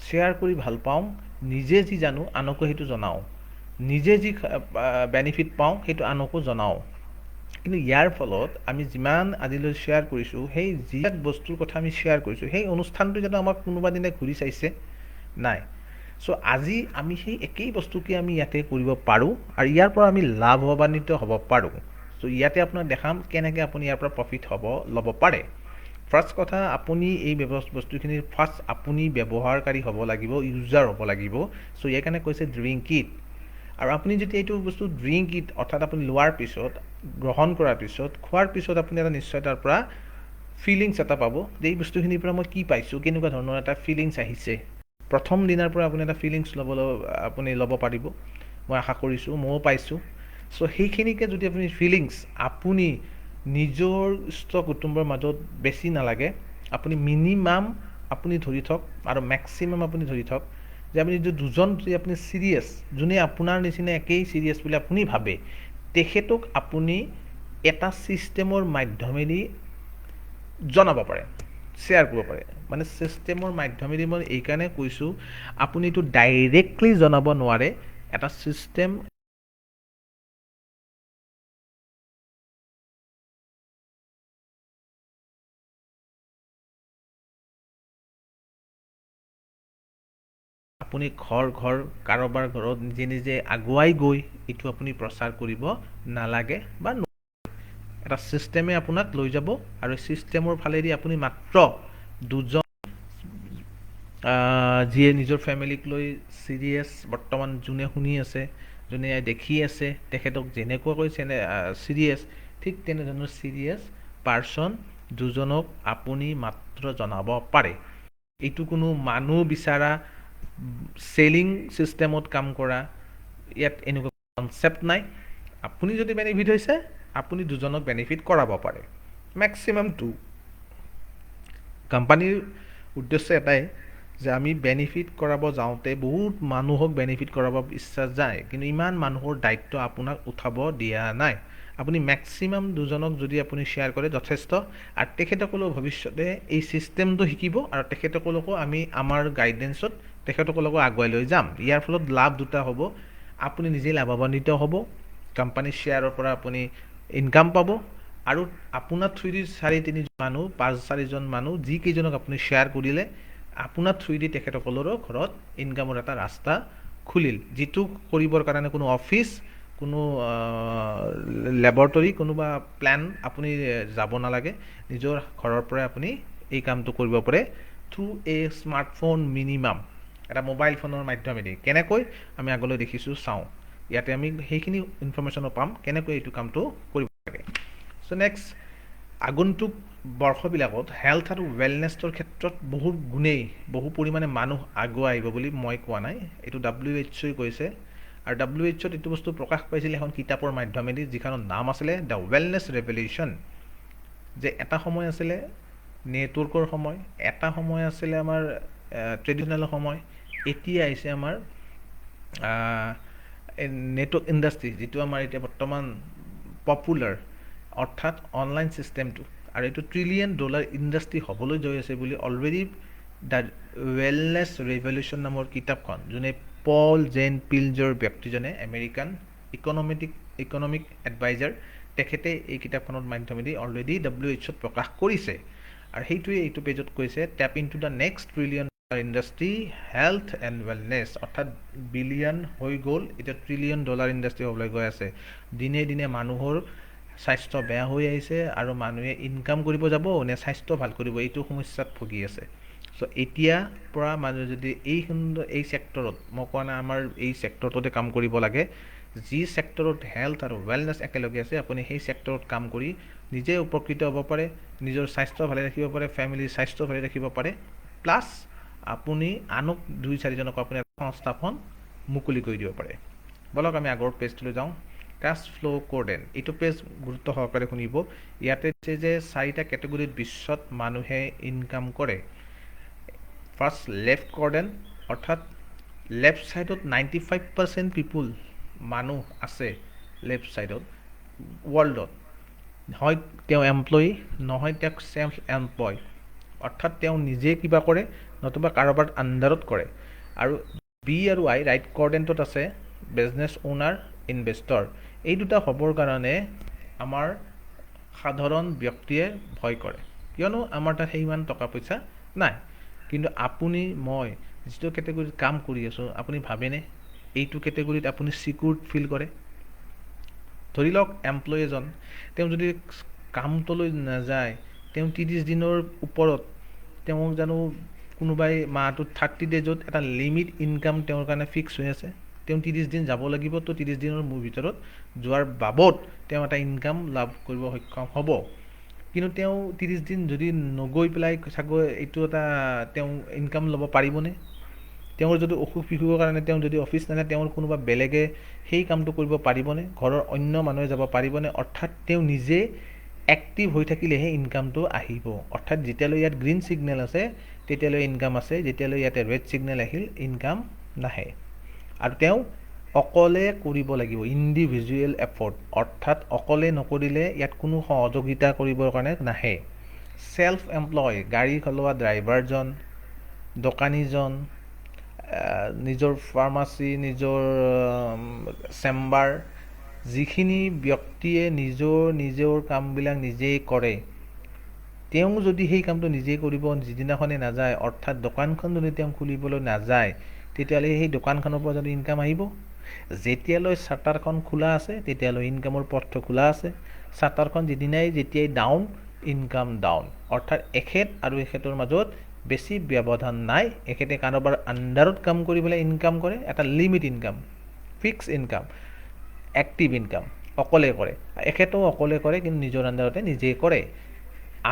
শ্বেয়াৰ কৰি ভাল পাওঁ। নিজে যি জানো আনকো সেইটো জনাওঁ, নিজে যি বেনিফিট পাওঁ সেইটো আনকো জনাওঁ। কিন্তু ইয়াৰ ফলত আমি যিমান আজিলৈ শ্বেয়াৰ কৰিছোঁ, সেই যি বস্তুৰ কথা আমি শ্বেয়াৰ কৰিছোঁ, সেই অনুষ্ঠানটো যাতে আমাক কোনোবা দিনে ঘূৰি চাইছে নাই। চ' আজি আমি সেই একেই বস্তুকে আমি ইয়াতে কৰিব পাৰোঁ, আৰু ইয়াৰ পৰা আমি লাভৱান্বিত হ'ব পাৰোঁ। চ' ইয়াতে আপোনাক দেখাম কেনেকৈ আপুনি ইয়াৰ পৰা প্ৰফিট ল'ব পাৰে। ফাৰ্ষ্ট কথা, আপুনি এই বস্তুখিনিৰ আপুনি ব্যৱহাৰকাৰী হ'ব লাগিব, ইউজাৰ হ'ব লাগিব। চ' ইয়াৰ কাৰণে কৈছে ড্ৰিংক ইট। আৰু আপুনি যেতিয়া এইটো বস্তু ড্ৰিংক ইট, অৰ্থাৎ আপুনি লোৱাৰ পিছত, গ্ৰহণ কৰাৰ পিছত, খোৱাৰ পিছত আপুনি এটা নিশ্চয় তাৰ পৰা ফিলিংছ এটা পাব যে এই বস্তুখিনিৰ পৰা মই কি পাইছোঁ, কেনেকুৱা ধৰণৰ এটা ফিলিংছ আহিছে। প্ৰথম দিনাৰ পৰা আপুনি এটা ফিলিংছ আপুনি ল'ব পাৰিব, মই আশা কৰিছোঁ, ময়ো পাইছোঁ। চ' সেইখিনিকে যদি আপুনি ফিলিংছ আপুনি নিজৰ ইষ্ট কুটুম্বৰ মাজত বেছি নালাগে, আপুনি মিনিমাম আপুনি ধৰি থওক, আৰু মেক্সিমাম আপুনি ধৰি থওক যে আপুনি দুজন যদি আপুনি চিৰিয়াছ, যোনে আপোনাৰ নিচিনা একেই চিৰিয়াছ বুলি আপুনি ভাবে, তেখেতক আপুনি এটা ছিষ্টেমৰ মাধ্যমেদি জনাব পাৰে, শ্বেয়াৰ কৰিব পাৰে। মানে ছিষ্টেমৰ মাধ্যমেদি মই এইকাৰণে কৈছোঁ, আপুনি এইটো ডাইৰেক্টলি জনাব নোৱাৰে। এটা ছিষ্টেম আপুনি ঘৰ কাৰোবাৰ ঘৰত নিজে আগুৱাই গৈ এইটো আপুনি প্ৰচাৰ কৰিব নালাগে, বা এটা ছিষ্টেমে আপোনাক লৈ যাব, আৰু ছিষ্টেমৰ ফালেদি আপুনি মাত্ৰ দুজন যিয়ে নিজৰ ফেমিলিক লৈ চিৰিয়াছ, বৰ্তমান যোনে শুনি আছে, যোনে দেখি আছে, তেখেতক যেনেকুৱাকৈ চিৰিয়াছ, ঠিক তেনেধৰণৰ চিৰিয়াছ পাৰ্চন দুজনক আপুনি মাত্ৰ জনাব পাৰে। এইটো কোনো মানুহ বিচৰা, চেলিং ছিষ্টেমত কাম কৰা, ইয়াত এনেকুৱা কনচেপ্ট নাই। আপুনি যদি বেনিফিট হৈছে, আপুনি দুজনক বেনিফিট কৰাব পাৰে, মেক্সিমাম 2। কোম্পানীৰ উদ্দেশ্য এটাই যে আমি বেনিফিট কৰাব যাওঁতে বহুত মানুহক বেনিফিট কৰাব ইচ্ছা যায়, কিন্তু ইমান মানুহৰ দায়িত্ব আপোনাক উঠাব দিয়া নাই। আপুনি মেক্সিমাম দুজনক যদি আপুনি শ্বেয়াৰ কৰে যথেষ্ট, আৰু তেখেতসকলেও ভৱিষ্যতে এই ছিষ্টেমটো শিকিব, আৰু তেখেতসকলকো আমি আমাৰ গাইডেঞ্চত তেখেতসকলকো আগুৱাই লৈ যাম। ইয়াৰ ফলত লাভ দুটা হ'ব, আপুনি নিজে লাভান্বিত হ'ব, কোম্পানীৰ শ্বেয়াৰৰ পৰা আপুনি ইনকাম পাব, আৰু আপোনাৰ থ্ৰুদি 4-3 মানুহ 5-4জন মানুহ যিকেইজনক আপুনি শ্বেয়াৰ কৰিলে, আপোনাৰ থ্ৰুদি তেখেতসকলৰো ঘৰত ইনকামৰ এটা ৰাস্তা খুলিল, যিটো কৰিবৰ কাৰণে কোনো অফিচ, কোনো লেবৰেটৰী, কোনোবা প্লেন আপুনি যাব নালাগে। নিজৰ ঘৰৰ পৰাই আপুনি এই কামটো কৰিব পাৰে থ্ৰু এ স্মাৰ্টফোন, মিনিমাম এটা মোবাইল ফোনৰ মাধ্যমেদি। কেনেকৈ আমি আগলৈ দেখিছোঁ চাওঁ, ইয়াতে আমি সেইখিনি ইনফৰমেশ্যনো পাম কেনেকৈ এইটো কামটো কৰিব লাগে। চ' নেক্সট, আগন্তুক বৰ্ষবিলাকত হেল্থ আৰু ৱেলনেছৰ ক্ষেত্ৰত বহু পৰিমাণে মানুহ আগুৱাই আহিব বুলি মই কোৱা নাই, এইটো WHO কৈছে। আৰু WHO এইটো বস্তু প্ৰকাশ পাইছিলে এখন কিতাপৰ মাধ্যমেদি, যিখনৰ নাম আছিলে দ্য ৱেলনেছ ৰেভলিউশ্যন। যে এটা সময় আছিলে নেটৱৰ্কৰ সময়, এটা সময় আছিলে আমাৰ ট্ৰেডিশ্যনেল সময়, এতিয়া আহিছে আমাৰ নেটৱৰ্ক ইণ্ডাষ্ট্ৰী, যিটো আমাৰ এতিয়া বৰ্তমান পপুলাৰ, অৰ্থাৎ অনলাইন ছিষ্টেমটো। আৰু এইটো $1 ট্ৰিলিয়ন ইণ্ডাষ্ট্ৰী হ'বলৈ গৈ আছে বুলি অলৰেডি দ্য ৱেলনেছ ৰেভলিউশ্যন নামৰ কিতাপখন, যোনে পল জেন পিলজৰ ব্যক্তিজনে, আমেৰিকান ইকনমিক এডভাইজাৰ, তেখেতে এই কিতাপখনৰ মাধ্যমেদি অলৰেডি WHOত প্ৰকাশ কৰিছে। আৰু সেইটোৱে এইটো পেজত কৈছে, tap into the next $1 trillion industry, health and wellness. অৰ্থাৎ বিলিয়ন হৈ গ'ল, এতিয়া $1 ট্ৰিলিয়ন ইণ্ডাষ্ট্ৰী হ'বলৈ গৈ আছে। দিনে দিনে মানুহৰ স্বাস্থ্য বেয়া হৈ আহিছে, আৰু মানুহে ইনকাম কৰিব যাব নে স্বাস্থ্য ভাল কৰিব, এইটো সমস্যাত ভুগি আছে। চ' এতিয়াৰ পৰা মানুহে যদি এই ছেক্টৰত, মই কোৱা নাই আমাৰ এই ছেক্টৰটোতে কাম কৰিব লাগে, যি ছেক্টৰত হেল্থ আৰু ৱেলনেছ একেলগে আছে, আপুনি সেই ছেক্টৰত কাম কৰি নিজে উপকৃত হ'ব পাৰে, নিজৰ স্বাস্থ্য ভালে ৰাখিব পাৰে, ফেমিলিৰ স্বাস্থ্য ভালে ৰাখিব পাৰে, প্লাছ আপুনি আনক 2-4জনক আপুনি সংস্থাপন মুকলি কৰি দিব পাৰে। বলক আমি আগৰ পেজটোলৈ যাওঁ। কেছ ফ্ল' কোডেণ্ট, এইটো পেজ গুৰুত্ব সহকাৰে শুনিব। ইয়াতে যে 4টা কেটেগৰীত বিশ্বত মানুহে ইনকাম কৰে। ফাৰ্ষ্ট, লেফ্ট কোডেণ্ট, অৰ্থাৎ লেফ্ট ছাইডত 95% পিপুল মানুহ আছে লেফ্ট ছাইডত ৱৰ্ল্ডত, হয় তেওঁ এমপ্লয়ী, নহয় তেওঁক ছেল্ফ এমপ্লয়, অৰ্থাৎ তেওঁ নিজে কিবা কৰে নতুবা কাৰোবাৰ আণ্ডাৰত কৰে। আৰু বি আৰু আই, ৰাইট কোডেণ্টত আছে বিজনেছ অ'নাৰ, ইনভেষ্টৰ। এই দুটা হ'বৰ কাৰণে আমাৰ সাধাৰণ ব্যক্তিয়ে ভয় কৰে, কিয়নো আমাৰ তাত সিমান টকা পইচা নাই। কিন্তু আপুনি, মই যিটো কেটেগৰীত কাম কৰি আছোঁ, আপুনি ভাবেনে এইটো কেটেগৰীত আপুনি চিকিউৰ্ড ফিল কৰে? ধৰি লওক এমপ্লয়ী এজন, তেওঁ যদি কামটোলৈ নাযায়, তেওঁ 30 দিনৰ ওপৰত, তেওঁ জানো কোনোবাই মাহটোত 30 ডেজত এটা লিমিট ইনকাম তেওঁৰ কাৰণে ফিক্স হৈ আছে, তেওঁ 30 দিন যাব লাগিব, তো 30 দিনৰ ভিতৰত যোৱাৰ বাবদ তেওঁ এটা ইনকাম লাভ কৰিব সক্ষম হ'ব। কিন্তু তেওঁ 30 দিন যদি নগৈ পেলাই চাগৈ এইটো এটা তেওঁ ইনকাম ল'ব পাৰিবনে? তেওঁৰ যদি অসুখ বিসুখৰ কাৰণে তেওঁ যদি অফিচ নাযায়, তেওঁৰ কোনোবা বেলেগে সেই কামটো কৰিব পাৰিবনে? ঘৰৰ অন্য মানুহে যাব পাৰিবনে? অৰ্থাৎ তেওঁ নিজে এক্টিভ হৈ থাকিলেহে ইনকামটো আহিব। অৰ্থাৎ যেতিয়ালৈ ইয়াত গ্ৰীণ ছিগনেল আছে তেতিয়ালৈ ইনকাম আছে, যেতিয়ালৈ ইয়াতে ৰেড ছিগনেল আহিল ইনকাম নাহে। আৰু তেওঁ অকলে কৰিব লাগিব, ইণ্ডিভিজুৱেল এফৰ্ট, অৰ্থাৎ অকলে নকৰিলে ইয়াত কোনো সহযোগিতা কৰিবৰ কাৰণে নাহে। ছেল্ফ এমপ্লয়, গাড়ী চলোৱা ড্ৰাইভাৰজন, দোকানীজন, নিজৰ ফাৰ্মাচী, নিজৰ চেম্বাৰ, যিখিনি ব্যক্তিয়ে নিজৰ কামবিলাক নিজেই কৰে, তেওঁ যদি সেই কামটো নিজেই কৰিব যিদিনাখনে নাযায়, অৰ্থাৎ দোকানখন যদি তেওঁ খুলিবলৈ নাযায়, তেতিয়াহ'লে সেই দোকানখনৰ পৰা যদি ইনকাম আহিব? যেতিয়ালৈ চাৰ্টাৰখন খোলা আছে তেতিয়ালৈ ইনকামৰ পথটো খোলা আছে। চাৰ্টাৰখন যেতিয়াই ডাউন, ইনকাম ডাউন। অৰ্থাৎ এখেত আৰু এখেতৰ মাজত বেছি ব্যৱধান নাই। এখেতে কাৰোবাৰ আণ্ডাৰত কাম কৰি পেলাই ইনকাম কৰে, এটা limit income, fix income, active income, অকলে কৰে। এখেতেও অকলে কৰে, কিন্তু নিজৰ আণ্ডাৰতে নিজেই কৰে।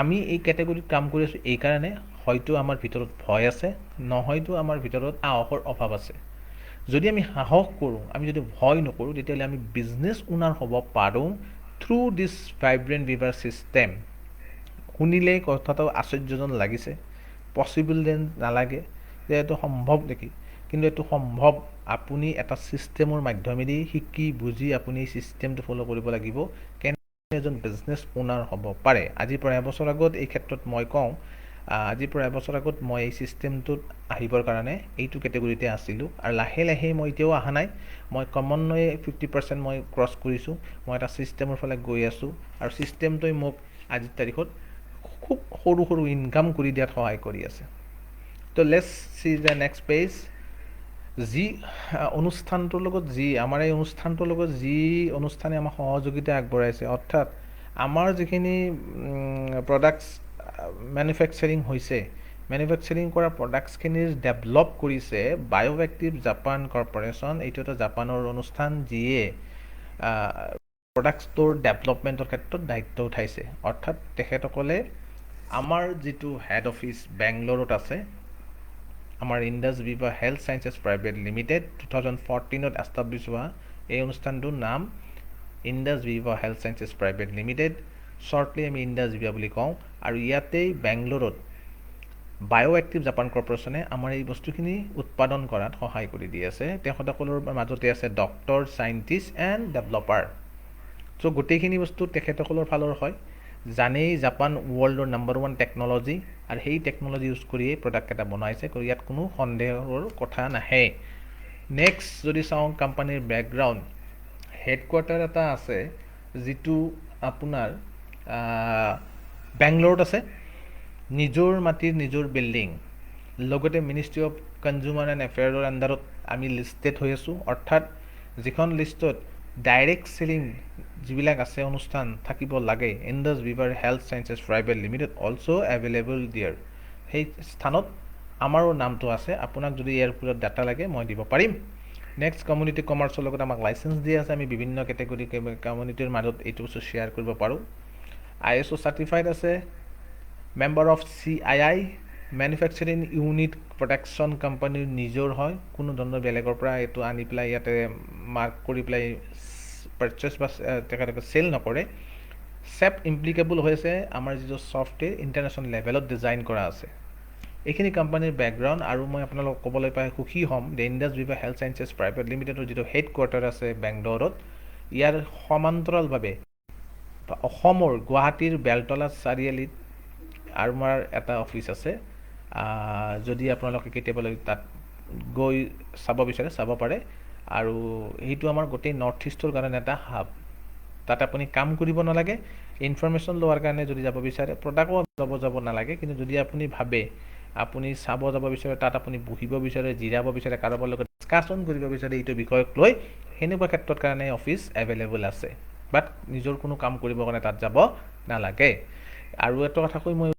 আমি এই কেটেগৰীত কাম কৰি আছোঁ এইকাৰণে হয়তো আমাৰ ভিতৰত ভয় আছে, নহয়তো আমাৰ ভিতৰত সাহসৰ অভাৱ আছে। যদি আমি সাহস কৰোঁ, আমি যদি ভয় নকৰোঁ, তেতিয়াহ'লে আমি বিজনেছ ওনাৰ হ'ব পাৰোঁ থ্ৰু দিছ ভাইব্ৰেণ্ট ৰিভাৰ ছিষ্টেম। শুনিলেই কথাটো আশ্চৰ্যজন লাগিছে, পচিবল যেন নালাগে যে এইটো সম্ভৱ নেকি, কিন্তু এইটো সম্ভৱ। আপুনি এটা ছিষ্টেমৰ মাধ্যমেদি শিকি বুজি আপুনি ছিষ্টেমটো ফ'ল' কৰিব লাগিব, কেনে এজন বিজনেছ ওনাৰ হ'ব পাৰে। আজিৰ পৰা এবছৰ আগত এই ক্ষেত্ৰত মই কওঁ, আজিৰ পৰা এবছৰ আগত মই এই ছিষ্টেমটোত আহিবৰ কাৰণে এইটো কেটেগৰীতে আছিলোঁ, আৰু লাহে লাহে মই এতিয়াও অহা নাই, মই ক্ৰমান্বয়ে 50% মই ক্ৰছ কৰিছোঁ। মই এটা ছিষ্টেমৰ ফালে গৈ আছোঁ, আৰু ছিষ্টেমটোৱে মোক আজিৰ তাৰিখত খুব সৰু সৰু ইনকাম কৰি দিয়াত সহায় কৰি আছে। তো let's C the next page. যি অনুষ্ঠানটোৰ লগত আমাৰ এই অনুষ্ঠানটোৰ লগত যি অনুষ্ঠানে আমাক সহযোগিতা আগবঢ়াইছে, অৰ্থাৎ আমাৰ যিখিনি প্ৰডাক্টছ মেনুফেকচাৰিং হৈছে, মেনুফেকচাৰিং কৰা প্ৰডাক্টছখিনিৰ ডেভেলপ কৰিছে বায়'এক্টিভ জাপান কৰ্পৰেশ্যন। এইটো এটা জাপানৰ অনুষ্ঠান যিয়ে প্ৰডাক্টছটোৰ ডেভেলপমেণ্টৰ ক্ষেত্ৰত দায়িত্ব উঠাইছে। অৰ্থাৎ তেখেতসকলে আমাৰ যিটো হেড অফিচ বেংগলোৰত আছে, আমাৰ Indus Viva health sciences private limited 2014 established হোৱা এই অনুষ্ঠানটোৰ নাম Indus Viva health sciences private limited, shortly আমি ইণ্ডাছ ভিভা বুলি কওঁ। আৰু ইয়াতেই বেংগলোৰত বায়'এক্টিভ জাপান কৰ্পৰেশ্যনে আমাৰ এই বস্তুখিনি উৎপাদন কৰাত সহায় কৰি দি আছে। তেখেতসকলৰ মাজতে আছে ডক্টৰ, চাইণ্টিষ্ট এণ্ড ডেভেলপাৰ। চ' গোটেইখিনি বস্তু তেখেতসকলৰ ফালৰ হয়। জানেই জাপান ৱৰ্ল্ডৰ নম্বৰ 1 টেকন'লজি, আৰু সেই টেকন'লজি ইউজ কৰিয়েই প্ৰডাক্টকেইটা বনাইছে, ইয়াত কোনো সন্দেহৰ কথা নাহে। নেক্সট যদি চাওঁ কোম্পানীৰ বেকগ্ৰাউণ্ড, হেডকোৱাৰ্টাৰ এটা আছে যিটো আপোনাৰ বেংগলোৰত আছে, নিজৰ মাটিৰ নিজৰ বিল্ডিং, লগতে মিনিষ্ট্ৰী অফ কনজিউমাৰ এণ্ড এফেয়াৰৰ আণ্ডাৰত আমি লিষ্টেড হৈ আছোঁ। অৰ্থাৎ যিখন লিষ্টত ডাইৰেক্ট চেলিং যিবিলাক আছে অনুষ্ঠান থাকিব লাগে, ইণ্ডাছ ভিভাৰ health sciences private limited also' available দিয়াৰ, সেই স্থানত আমাৰো নামটো আছে। আপোনাক যদি ইয়াৰ ওপৰত ডাটা লাগে মই দিব পাৰিম। নেক্সট কমিউনিটি কমাৰ্চৰ লগত আমাক লাইচেঞ্চ দিয়া আছে, আমি বিভিন্ন কেটেগৰী কমিউনিটিৰ মাজত এইটো বস্তু শ্বেয়াৰ কৰিব পাৰোঁ। ISO চাৰ্টিফাইড আছে, member of CII, manufacturing unit protection কোম্পানীৰ নিজৰ হয়, কোনো ধৰণৰ বেলেগৰ পৰা এইটো আনি পেলাই ইয়াতে মাৰ্ক কৰি পেলাই পাৰ্চেছ বা তেখেতলোকে চেল নকৰে। চেপ ইমপ্লিকেবল হৈছে আমাৰ যিটো ছফ্টৱেৰ ইণ্টাৰনেশ্যনেল লেভেলত ডিজাইন কৰা আছে। এইখিনি কোম্পানীৰ বেকগ্ৰাউণ্ড। আৰু মই আপোনালোকক ক'বলৈ পাই সুখী হ'ম যে Indus Viva health sciences private লিমিটেডৰ যিটো হেডকোৱাৰ্টাৰ আছে বেংগলোৰত, ইয়াৰ সমান্তৰালভাৱে অসমৰ গুৱাহাটীৰ বেলতলা চাৰিআলিত আমাৰ এটা অফিচ আছে। যদি আপোনালোকে কেতিয়াবা তাত গৈ চাব বিচাৰে চাব পাৰে। আৰু সেইটো আমাৰ গোটেই নৰ্থ ইষ্টৰ কাৰণে এটা হাব। তাত আপুনি কাম কৰিব নালাগে, ইনফৰমেশ্যন লোৱাৰ কাৰণে যদি যাব বিচাৰে, প্ৰডাক্টও যাব নালাগে, কিন্তু যদি আপুনি ভাবে আপুনি চাব যাব বিচাৰে, তাত আপুনি বহিব বিচাৰে, জিৰাব বিচাৰে, কাৰোবাৰ লগত ডিছকাশ্যন কৰিব বিচাৰে এইটো বিষয়ক লৈ, সেনেকুৱা ক্ষেত্ৰত কাৰণে অফিচ এভেইলেবল আছে। বাট নিজৰ কোনো কাম কৰিবৰ কাৰণে তাত যাব নালাগে। আৰু এটা কথা কৈ মই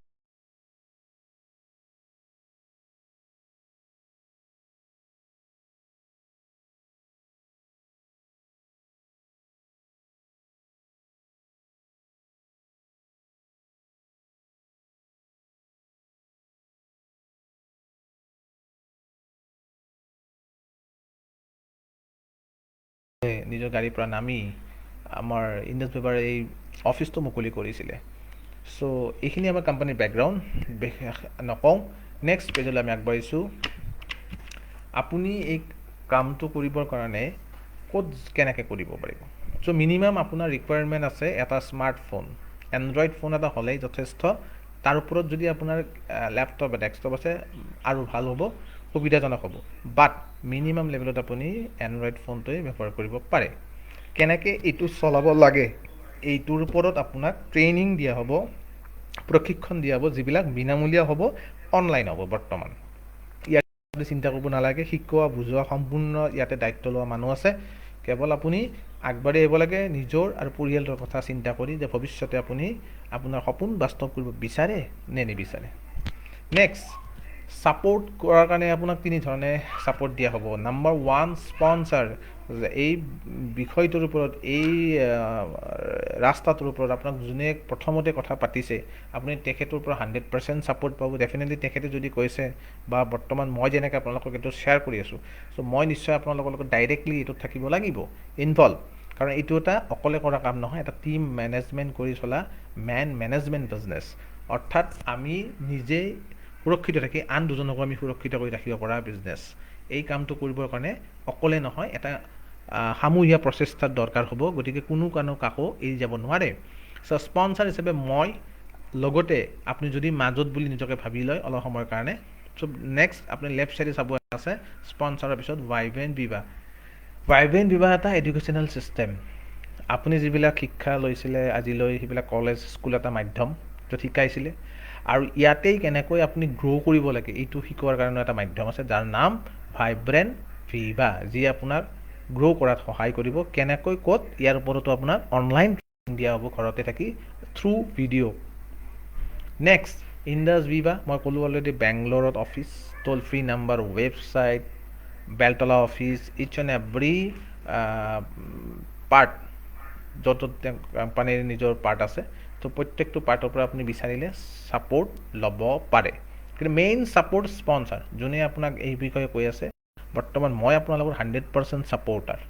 নিজৰ গাড়ীৰ পৰা নামি আমাৰ ইণ্ডাছ ভিভাৰ এই অফিচটো মুকলি কৰিছিলে। চ' এইখিনি আমাৰ কোম্পানীৰ বেকগ্ৰাউণ্ড, বিশেষ নকওঁ। নেক্সট পেজলৈ আমি আগবাঢ়িছোঁ। আপুনি এই কামটো কৰিবৰ কাৰণে ক'ত কেনেকৈ কৰিব পাৰিব। চ' মিনিমাম আপোনাৰ ৰিকুৱাৰমেণ্ট আছে এটা স্মাৰ্টফোন, এণ্ড্ৰইড ফোন এটা হ'লেই যথেষ্ট। তাৰ ওপৰত যদি আপোনাৰ লেপটপ বা ডেস্কটপ আছে আৰু ভাল হ'ব, সুবিধাজনক হ'ব। বাট মিনিমাম লেভেলত আপুনি এণ্ড্ৰইড ফোনটোৱে ব্যৱহাৰ কৰিব পাৰে। কেনেকৈ এইটো চলাব লাগে এইটোৰ ওপৰত আপোনাক ট্ৰেইনিং দিয়া হ'ব, প্ৰশিক্ষণ দিয়া হ'ব, যিবিলাক বিনামূলীয়া হ'ব, অনলাইন হ'ব। বৰ্তমান ইয়াত আপুনি চিন্তা কৰিব নালাগে, শিকোৱা বুজোৱা সম্পূৰ্ণ ইয়াতে দায়িত্ব লোৱা মানুহ আছে। কেৱল আপুনি আগবাঢ়ি আহিব লাগে নিজৰ আৰু পৰিয়ালৰ কথা চিন্তা কৰি, যে ভৱিষ্যতে আপুনি আপোনাৰ সপোন বাস্তৱ কৰিব বিচাৰে নে নিবিচাৰে। নেক্সট, ছাপোৰ্ট কৰাৰ কাৰণে আপোনাক 3 ধৰণে ছাপোৰ্ট দিয়া হ'ব। Number 1, sponsor. এই বিষয়টোৰ ওপৰত এই ৰাস্তাটোৰ ওপৰত আপোনাক যোনে প্ৰথমতে কথা পাতিছে আপুনি তেখেতৰ পৰা 100% ছাপোৰ্ট পাব ডেফিনেটলি তেখেতে যদি কৈছে বা বৰ্তমান মই যেনেকৈ আপোনালোকক এইটো শ্বেয়াৰ কৰি আছোঁ চ' মই নিশ্চয় আপোনালোকৰ লগত ডাইৰেক্টলি এইটোত থাকিব লাগিব ইনভলভ কাৰণ এইটো এটা অকলে কৰা কাম নহয় এটা টিম মেনেজমেণ্ট কৰি চলা মেনেজমেণ্ট বিজনেছ অৰ্থাৎ আমি নিজেই সুৰক্ষিত থাকি আন দুজনকো আমি সুৰক্ষিত কৰি ৰাখিব পৰা বিজনেছ এই কামটো কৰিবৰ কাৰণে অকলে নহয় এটা সামূহিক প্ৰচেষ্টাৰ দৰকাৰ হ'ব গতিকে কোনো কাকো এৰি যাব নোৱাৰে চ' স্পনচাৰ হিচাপে মই লগতে আপুনি যদি মাজত বুলি নিজকে ভাবি লয় অলপ সময়ৰ কাৰণে চ' নেক্সট আপুনি লেফ্ট ছাইডে চাব আছে স্পনচাৰৰ পিছত ভাইব্ৰেণ্ট বিবাহ এটা এডুকেশ্যনেল ছিষ্টেম আপুনি যিবিলাক শিক্ষা লৈছিলে আজিলৈ সেইবিলাক কলেজ স্কুল এটা মাধ্যম য'ত শিকাইছিলে আৰু ইয়াতেই কেনেকৈ আপুনি গ্ৰ' কৰিব লাগে এইটো শিকোৱাৰ কাৰণে এটা মাধ্যম আছে যাৰ নাম ভাইব্ৰেণ্ট ভিভা যি আপোনাক গ্ৰ' কৰাত সহায় কৰিব কেনেকৈ ক'ত ইয়াৰ ওপৰতো আপোনাৰ অনলাইন দিয়া হ'ব ঘৰতে থাকি through video' next Indus Viva মই ক'লোঁ অলৰেডি বেংগলোৰত office toll free number website Beltola office is and every part য'ত কোম্পানীৰ নিজৰ পাৰ্ট আছে তো প্ৰত্যেকটো পাৰ্টৰ পৰা আপুনি বিচাৰিলে ছাপোৰ্ট ল'ব পাৰে কিন্তু মেইন ছাপোৰ্ট স্পনচাৰ যোনে আপোনাক এই বিষয়ে কৈ আছে বৰ্তমান মই আপোনালোকৰ 100% ছাপোৰ্টাৰ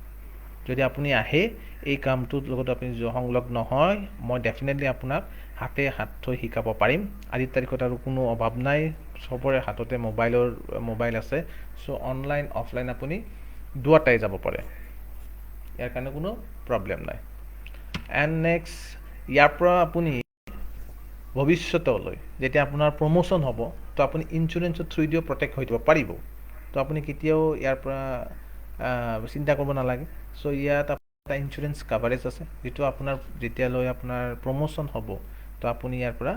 যদি আপুনি আহে এই কামটোৰ লগত আপুনি সংলগ্ন হয় মই ডেফিনেটলি আপোনাক হাতে হাত থৈ শিকাব পাৰিম আজিৰ তাৰিখত আৰু কোনো অভাৱ নাই চবৰে হাততে মোবাইল আছে চ' অনলাইন অফলাইন আপুনি দুয়োটাই যাব পাৰে ইয়াৰ কাৰণে কোনো প্ৰব্লেম নাই এণ্ড নেক্সট ইয়াৰ পৰা আপুনি ভৱিষ্যতলৈ যেতিয়া আপোনাৰ প্ৰমোশ্যন হ'ব তো আপুনি ইঞ্চুৰেঞ্চৰ থ্ৰুদিও প্ৰটেক্ট হৈ দিব পাৰিব তো আপুনি কেতিয়াও ইয়াৰ পৰা চিন্তা কৰিব নালাগে চ' ইয়াত এটা ইঞ্চুৰেঞ্চ কাভাৰেজ আছে যিটো আপোনাৰ যেতিয়ালৈ আপোনাৰ প্ৰমোশ্যন হ'ব তো আপুনি ইয়াৰ পৰা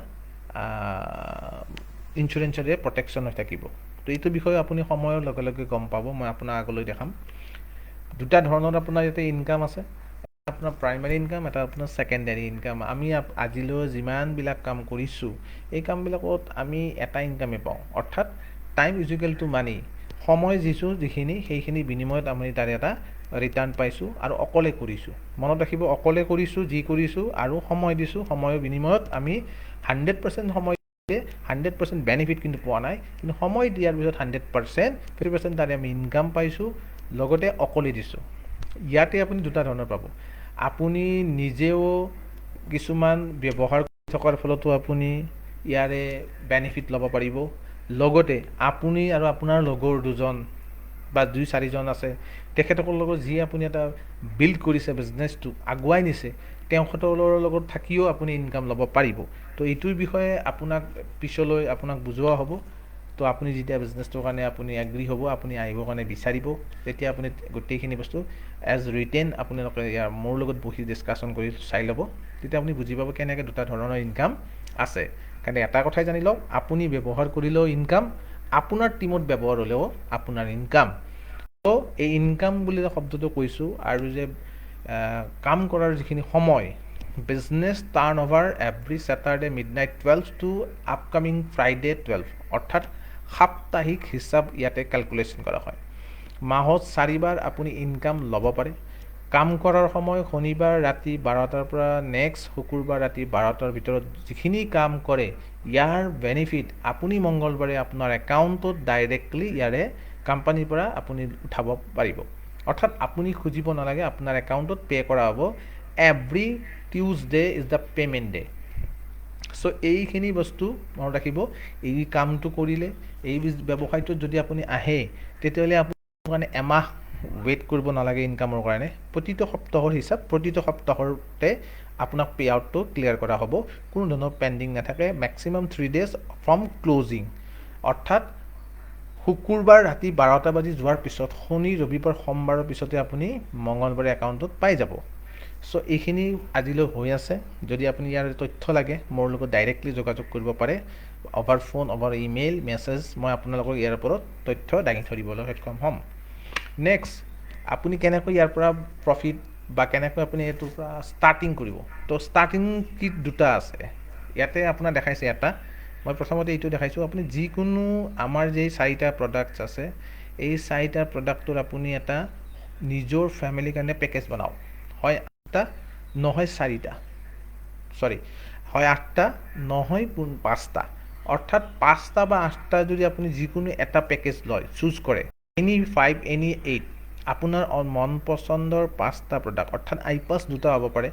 ইঞ্চুৰেঞ্চৰে প্ৰটেকশ্যন হৈ থাকিব তো এইটো বিষয়ে আপুনি সময়ৰ লগে লগে গম পাব মই আপোনাক আগলৈ দেখাম দুটা ধৰণৰ আপোনাৰ ইয়াতে ইনকাম আছে আপোনাৰ প্ৰাইমাৰী ইনকাম এটা আপোনাৰ ছেকেণ্ডাৰী ইনকাম আমি আজিলৈ যিমানবিলাক কাম কৰিছোঁ এই কামবিলাকত আমি এটা ইনকামে পাওঁ অৰ্থাৎ time is equal to money সময় যিখিনি সেইখিনি বিনিময়ত আমি তাৰ এটা ৰিটাৰ্ণ পাইছোঁ আৰু অকলে কৰিছোঁ মনত ৰাখিব অকলে কৰিছোঁ যি কৰিছোঁ আৰু সময় দিছোঁ সময়ৰ বিনিময়ত আমি 100% সময় 100% বেনিফিট কিন্তু পোৱা নাই কিন্তু সময় দিয়াৰ পিছত 100% তাৰে আমি ইনকাম পাইছোঁ লগতে অকলে দিছোঁ ইয়াতে আপুনি দুটা ধৰণৰ পাব আপুনি নিজেও কিছুমান ব্যৱহাৰ কৰি থকাৰ ফলতো আপুনি ইয়াৰে বেনিফিট ল'ব পাৰিব লগতে আপুনি আৰু আপোনাৰ লগৰ দুজন বা 2-4জন আছে তেখেতসকলৰ লগত যি আপুনি এটা বিল্ড কৰিছে বিজনেছটো আগুৱাই নিছে তেওঁহঁতৰ লগত থাকিও আপুনি ইনকাম ল'ব পাৰিব তো এইটোৰ বিষয়ে আপোনাক পিছলৈ আপোনাক বুজোৱা হ'ব তো আপুনি যেতিয়া বিজনেছটোৰ কাৰণে আপুনি এগ্ৰী হ'ব আপুনি আহিবৰ কাৰণে বিচাৰিব তেতিয়া আপুনি গোটেইখিনি বস্তু এজ ৰিটেন আপোনালোকে ইয়াৰ মোৰ লগত বহি ডিছকাশ্যন কৰি চাই ল'ব তেতিয়া আপুনি বুজি পাব কেনেকৈ দুটা ধৰণৰ ইনকাম আছে কাৰণ এটা কথাই জানি লওক আপুনি ব্যৱহাৰ কৰিলেও ইনকাম আপোনাৰ টিমত ব্যৱহাৰ হ'লেও আপোনাৰ ইনকাম তো এই ইনকাম বুলি শব্দটো কৈছোঁ আৰু যে কাম কৰাৰ যিখিনি সময় business turnover every Saturday midnight 12 to upcoming Friday 12 অৰ্থাৎ সাপ্তাহিক হিচাপ ইয়াতে কেলকুলেশ্যন কৰা হয় মাহত 4 বাৰ আপুনি ইনকাম ল'ব পাৰে কাম কৰাৰ সময় শনিবাৰ ৰাতি 12টাৰ পৰা নেক্সট শুকুৰবাৰ ৰাতি 12টাৰ ভিতৰত যিখিনি কাম কৰে ইয়াৰ বেনিফিট আপুনি মংগলবাৰে আপোনাৰ একাউণ্টত ডাইৰেক্টলি ইয়াৰে কোম্পানীৰ পৰা আপুনি উঠাব পাৰিব অৰ্থাৎ আপুনি খুজিব নালাগে আপোনাৰ একাউণ্টত পে' কৰা হ'ব every Tuesday is the payment day so' এইখিনি বস্তু মনত ৰাখিব এই কামটো কৰিলে এই ব্যৱসায়টোত যদি আপুনি আহে তেতিয়াহ'লে আপোনাৰ কাৰণে এমাহ ৱেইট কৰিব নালাগে ইনকামৰ কাৰণে প্ৰতিটো সপ্তাহৰ হিচাপ প্ৰতিটো সপ্তাহতে আপোনাক পে' আউটটো ক্লিয়াৰ কৰা হ'ব কোনো ধৰণৰ পেণ্ডিং নাথাকে মেক্সিমাম 3 days ফ্ৰম ক্ল'জিং অৰ্থাৎ শুকুৰবাৰ ৰাতি 12টা বাজি যোৱাৰ পিছত শনি ৰবিবাৰ সোমবাৰৰ পিছতে আপুনি মঙলবাৰে একাউণ্টত পাই যাব চ' এইখিনি আজিলৈ হৈ আছে যদি আপুনি ইয়াৰ তথ্য লাগে মোৰ লগত ডাইৰেক্টলি যোগাযোগ কৰিব পাৰে over phone over email message মই আপোনালোকক ইয়াৰ ওপৰত তথ্য দাঙি ধৰিবলৈ সক্ষম হ'ম নেক্সট আপুনি কেনেকৈ ইয়াৰ পৰা প্ৰফিট বা কেনেকৈ আপুনি এইটোৰ পৰা ষ্টাৰ্টিং কৰিব তো ষ্টাৰ্টিং কিট দুটা আছে ইয়াতে আপোনাৰ দেখাইছে এটা মই প্ৰথমতে এইটো দেখাইছোঁ আপুনি যিকোনো আমাৰ যে 4টা প্ৰডাক্টছ আছে এই 4টা প্ৰডাক্টৰ আপুনি এটা নিজৰ ফেমিলিৰ কাৰণে পেকেজ বনাওক, হয় 8টা নহয় 4টা, সৰি হয় 8টা নহয় 5টা, অৰ্থাৎ 5টা বা 8টা যদি আপুনি যিকোনো এটা পেকেজ লয়, চুজ কৰে, এনি 5 এনি 8, আপোনাৰ মন পচন্দৰ 5টা প্ৰডাক্ট, অৰ্থাৎ আইপাছ 2টা হ'ব পাৰে,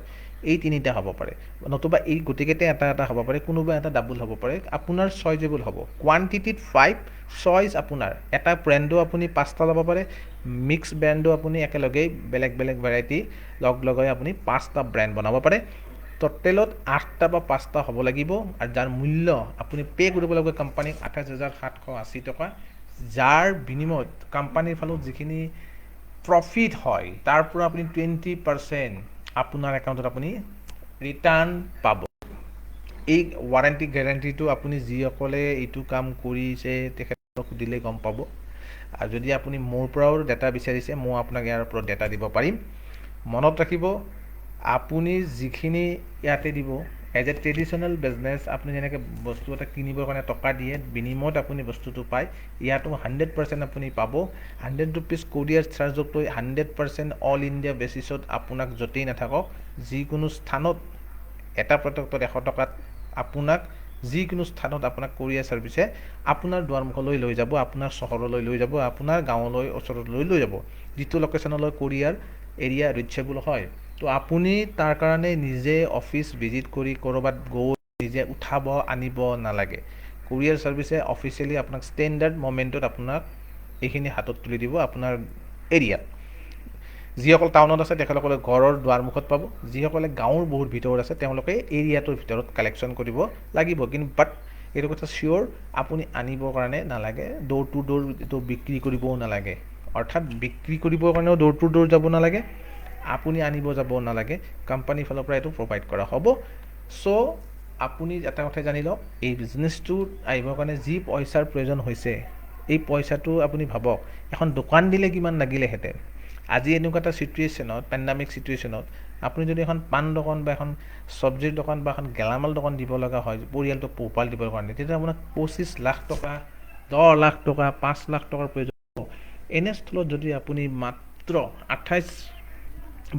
এই 3টা হ'ব পাৰে, নতুবা এই গোটেইকেইটা এটা হ'ব পাৰে, কোনোবা এটা ডাবল হ'ব পাৰে, আপোনাৰ চইজেবল হ'ব, কোৱান্টিটিত 5, চইচ আপোনাৰ, এটা ব্ৰেণ্ডো আপুনি 5টা ল'ব পাৰে, মিক্স ব্ৰেণ্ডো আপুনি একেলগেই বেলেগ বেলেগ ভেৰাইটি লগাই আপুনি 5টা ব্ৰেণ্ড বনাব পাৰে। টোটেলত 8টা বা 5টা হ'ব লাগিব, আৰু যাৰ মূল্য আপুনি পে' কৰিব লাগিব কোম্পানীক 28,780 টকা, যাৰ বিনিময়ত কোম্পানীৰ ফালত যিখিনি প্ৰফিট হয় তাৰ পৰা আপুনি 20% আপোনাৰ একাউণ্টত আপুনি ৰিটাৰ্ণ পাব। এই ৱাৰেণ্টি গেৰাণ্টিটো আপুনি যিসকলে এইটো কাম কৰিছে তেখেতক সুধিলে গম পাব, আৰু যদি আপুনি মোৰ পৰাও ডেটা বিচাৰিছে মই আপোনাক ইয়াৰ ওপৰত ডেটা দিব পাৰিম। মনত ৰাখিব, আপুনি যিখিনি ইয়াতে দিব এজ এ ট্ৰেডিশ্যনেল বিজনেছ, আপুনি যেনেকৈ বস্তু এটা কিনিবৰ কাৰণে টকা দিয়ে, বিনিময়ত আপুনি বস্তুটো পায়, ইয়াতো 100% আপুনি পাব। 100 ৰুপিজ কোৰিয়াৰ চাৰ্জক লৈ 100% অল ইণ্ডিয়া বেচিছত আপোনাক য'তেই নাথাকক, যিকোনো স্থানত এটা প্ৰডাক্টত 100 টকাত আপোনাক যিকোনো স্থানত আপোনাক কোৰিয়াৰ ছাৰ্ভিচে আপোনাৰ দুৱাৰমুখলৈ লৈ যাব, আপোনাৰ চহৰলৈ লৈ যাব, আপোনাৰ গাঁৱলৈ ওচৰলৈ লৈ যাব, যিটো লোকেশ্যনলৈ কোৰিয়াৰ এৰিয়া ৰিচেবল হয়। তো আপুনি তাৰ কাৰণে নিজে অফিচ ভিজিট কৰি ক'ৰবাত গৈ নিজে উঠাব আনিব নালাগে। কোৰিয়াৰ ছাৰ্ভিচে অফিচিয়েলি আপোনাক ষ্টেণ্ডাৰ্ড মমেণ্টত আপোনাক এইখিনি হাতত তুলি দিব আপোনাৰ এৰিয়াত। যিসকল টাউনত আছে তেখেতসকলে ঘৰৰ দুৱাৰমুখত পাব, যিসকলে গাঁৱৰ বহুত ভিতৰত আছে তেওঁলোকে এৰিয়াটোৰ ভিতৰত কালেকশ্যন কৰিব লাগিব, কিন্তু বাট এইটো কথা চিয়'ৰ আপুনি আনিবৰ কাৰণে নালাগে, ড'ৰ টু ড'ৰ এইটো বিক্ৰী কৰিবও নালাগে, অৰ্থাৎ বিক্ৰী কৰিবৰ কাৰণেও ড'ৰ টু ড'ৰ যাব নালাগে, আপুনি আনিব যাব নালাগে, কোম্পানীৰ ফালৰ পৰা এইটো প্ৰভাইড কৰা হ'ব। চ' আপুনি এটা কথা জানি লওক, এই বিজনেছটোত আহিবৰ কাৰণে যি পইচাৰ প্ৰয়োজন হৈছে, এই পইচাটো আপুনি ভাবক এখন দোকান দিলে কিমান লাগিলেহেঁতেন। আজি এনেকুৱা এটা চিটুৱেশ্যনত, পেণ্ডামিক চিটুৱেশ্যনত আপুনি যদি এখন পাণ দোকান বা এখন চব্জিৰ দোকান বা এখন গেলামাল দোকান দিব লগা হয় পৰিয়ালটোক পোহপাল দিবৰ কাৰণে, তেতিয়া আপোনাক 25 লাখ টকা, 10 লাখ টকা, 5 লাখ টকাৰ প্ৰয়োজন হ'ব। এনেস্থলত যদি আপুনি মাত্ৰ 28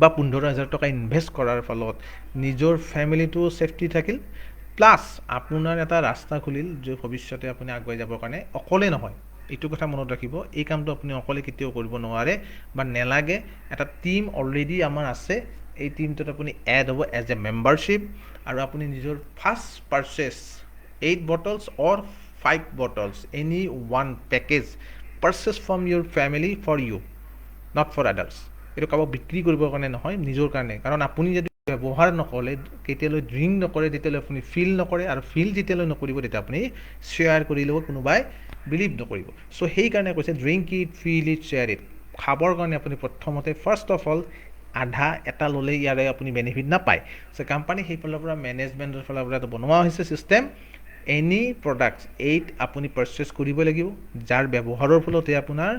বা 15,000 টকা ইনভেষ্ট কৰাৰ ফলত নিজৰ ফেমিলিটো ছেফটি থাকিল, প্লাছ আপোনাৰ এটা ৰাস্তা খুলিল যে ভৱিষ্যতে আপুনি আগুৱাই যাবৰ কাৰণে। অকলে নহয়, এইটো কথা মনত ৰাখিব, এই কামটো আপুনি অকলে কেতিয়াও কৰিব নোৱাৰে বা নেলাগে, এটা টীম অলৰেডি আমাৰ আছে, এই টীমটোত আপুনি এড হ'ব এজ এ মেম্বাৰশ্বিপ, আৰু আপুনি নিজৰ first পাৰচেছ 8 bottles or 5 bottles, any one package purchase from your family for you, not for others. এইটো কাৰোবাক বিক্ৰী কৰিবৰ কাৰণে নহয়, নিজৰ কাৰণে, কাৰণ আপুনি যদি ব্যৱহাৰ নকৰে, কেতিয়ালৈ ড্ৰিংক নকৰে, তেতিয়ালৈ আপুনি ফিল নকৰে, আৰু ফিল যেতিয়ালৈ নকৰিব তেতিয়া আপুনি শ্বেয়াৰ কৰিলেও কোনোবাই বিলিভ নকৰিব। চ' সেইকাৰণে কৈছে drink it, feel it, share it. খাবৰ কাৰণে আপুনি প্ৰথমতে ফাৰ্ষ্ট অফ অল আধা এটা ল'লেই ইয়াৰে আপুনি বেনিফিট নাপায়। চ' কোম্পানী সেইফালৰ পৰা মেনেজমেণ্টৰ ফালৰ পৰা বনোৱা হৈছে ছিষ্টেম, এনি প্ৰডাক্টছ 8 আপুনি পাৰচেছ কৰিব লাগিব, যাৰ ব্যৱহাৰৰ ফলতে আপোনাৰ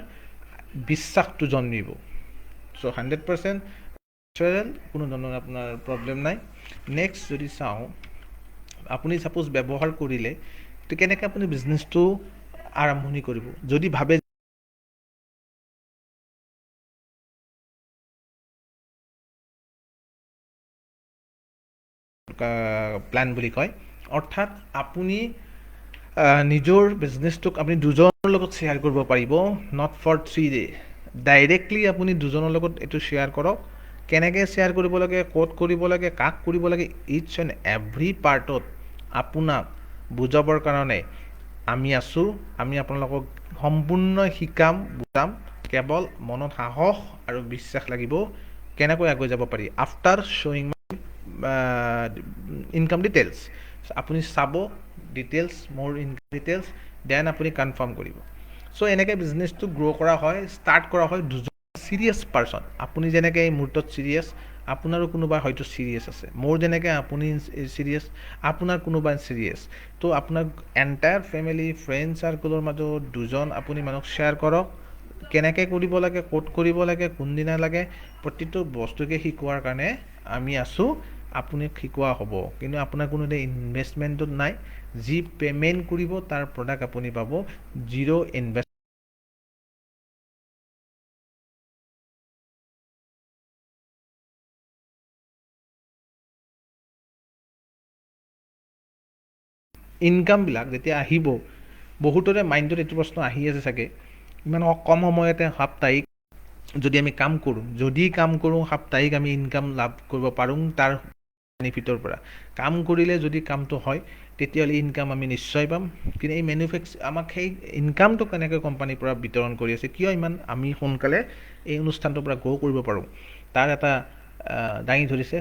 বিশ্বাসটো জন্মিব। চ' 100% নেচাৰেল, কোনো ধৰণৰ আপোনাৰ প্ৰব্লেম নাই। নেক্সট যদি চাওঁ, আপুনি ছাপ'জ ব্যৱহাৰ কৰিলে তো কেনেকৈ আপুনি বিজনেছটো আৰম্ভণি কৰিব, যদি ভাবে প্লান বুলি কয়, অৰ্থাৎ আপুনি নিজৰ বিজনেছটোক আপুনি দুজনৰ লগত শ্বেয়াৰ কৰিব পাৰিব, নট ফৰ 3 days। ডাইৰেক্টলি আপুনি দুজনৰ লগত এইটো শ্বেয়াৰ কৰক, কেনেকৈ শ্বেয়াৰ কৰিব লাগে, ক'ত কৰিব লাগে, কাক কৰিব লাগে, ইটছ এণ্ড এভৰি পাৰ্টত আপোনাক বুজাবৰ কাৰণে আমি আছোঁ। আমি আপোনালোকক সম্পূৰ্ণ শিকাম, বুজাম, কেৱল মনত সাহস আৰু বিশ্বাস লাগিব, কেনেকৈ আগুৱাই যাব পাৰি। আফটাৰ শ্বয়িং ইনকাম ডিটেইলছ, আপুনি চাব ডিটেইলছ, মোৰ ইনকাম ডিটেইলছ, দেন আপুনি কনফাৰ্ম কৰিব। চ' এনেকৈ বিজনেছটো গ্ৰ' কৰা হয়, ষ্টাৰ্ট কৰা হয় দুজন চিৰিয়াছ পাৰ্চন। আপুনি যেনেকৈ এই মুহূৰ্তত চিৰিয়াছ, আপোনাৰো কোনোবা হয়তো চিৰিয়াছ আছে, মোৰ যেনেকৈ আপুনি চিৰিয়াছ, আপোনাৰ কোনোবা চিৰিয়াছ, তো আপোনাক এণ্টায়াৰ ফেমিলি ফ্ৰেণ্ড চাৰ্কলৰ মাজত দুজন আপুনি মানুহক শ্বেয়াৰ কৰক, কেনেকৈ কৰিব লাগে, ক'ত কৰিব লাগে, কোনদিনা লাগে, প্ৰতিটো বস্তুকে শিকোৱাৰ কাৰণে আমি আছোঁ, আপুনি শিকোৱা হ'ব। কিন্তু আপোনাৰ কোনো ইনভেষ্টমেণ্টত নাই, যি পে'মেণ্ট কৰিব তাৰ প্ৰডাক্ট আপুনি পাব, জিৰ' ইনভেষ্ট। ইনকামবিলাক যেতিয়া আহিব, বহুতৰে মাইণ্ডত এইটো প্ৰশ্ন আহি আছে চাগে, ইমান কম সময়তে সাপ্তাহিক যদি আমি কাম কৰোঁ সাপ্তাহিক আমি ইনকাম লাভ কৰিব পাৰোঁ তাৰ বেনিফিটৰ পৰা। কাম কৰিলে যদি কামটো হয় তেতিয়াহ'লে ইনকাম আমি নিশ্চয় পাম। কিন্তু এই আমাক সেই ইনকামটো কেনেকৈ কোম্পানীৰ পৰা বিতৰণ কৰি আছে, কিয় ইমান আমি সোনকালে এই অনুষ্ঠানটোৰ পৰা গ্ৰ' কৰিব পাৰোঁ, তাৰ এটা দাঙি ধৰিছে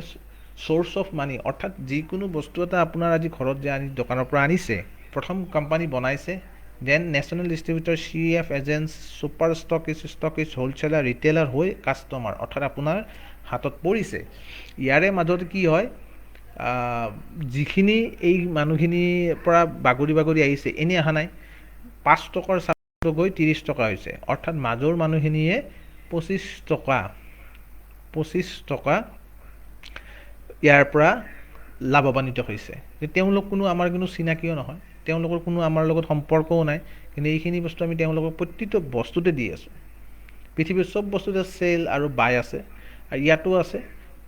চ'ৰ্চ অফ মানি। অৰ্থাৎ যিকোনো বস্তু এটা আপোনাৰ আজি ঘৰত যে আনি দোকানৰ পৰা আনিছে, প্ৰথম কোম্পানী বনাইছে, then national distributor, CF agents, super stockist, wholesaler, retailer হৈ কাষ্টমাৰ, অৰ্থাৎ আপোনাৰ হাতত পৰিছে। ইয়াৰে মাজত কি হয়, যিখিনি এই মানুহখিনিৰ পৰা বাগৰি আহিছে, এনেই অহা নাই। 5 টকাৰ চাহটো গৈ 30 টকা হৈছে, অৰ্থাৎ মাজৰ মানুহখিনিয়ে 25 টকা ইয়াৰ পৰা লাভৱান্বিত হৈছে। তেওঁলোক আমাৰ কোনো চিনাকিও নহয়, তেওঁলোকৰ কোনো আমাৰ লগত সম্পৰ্কও নাই, কিন্তু এইখিনি বস্তু আমি তেওঁলোকক প্ৰতিটো বস্তুতে দি আছোঁ। পৃথিৱীৰ চব বস্তুতে চেল আৰু বাই আছে, আৰু ইয়াতো আছে।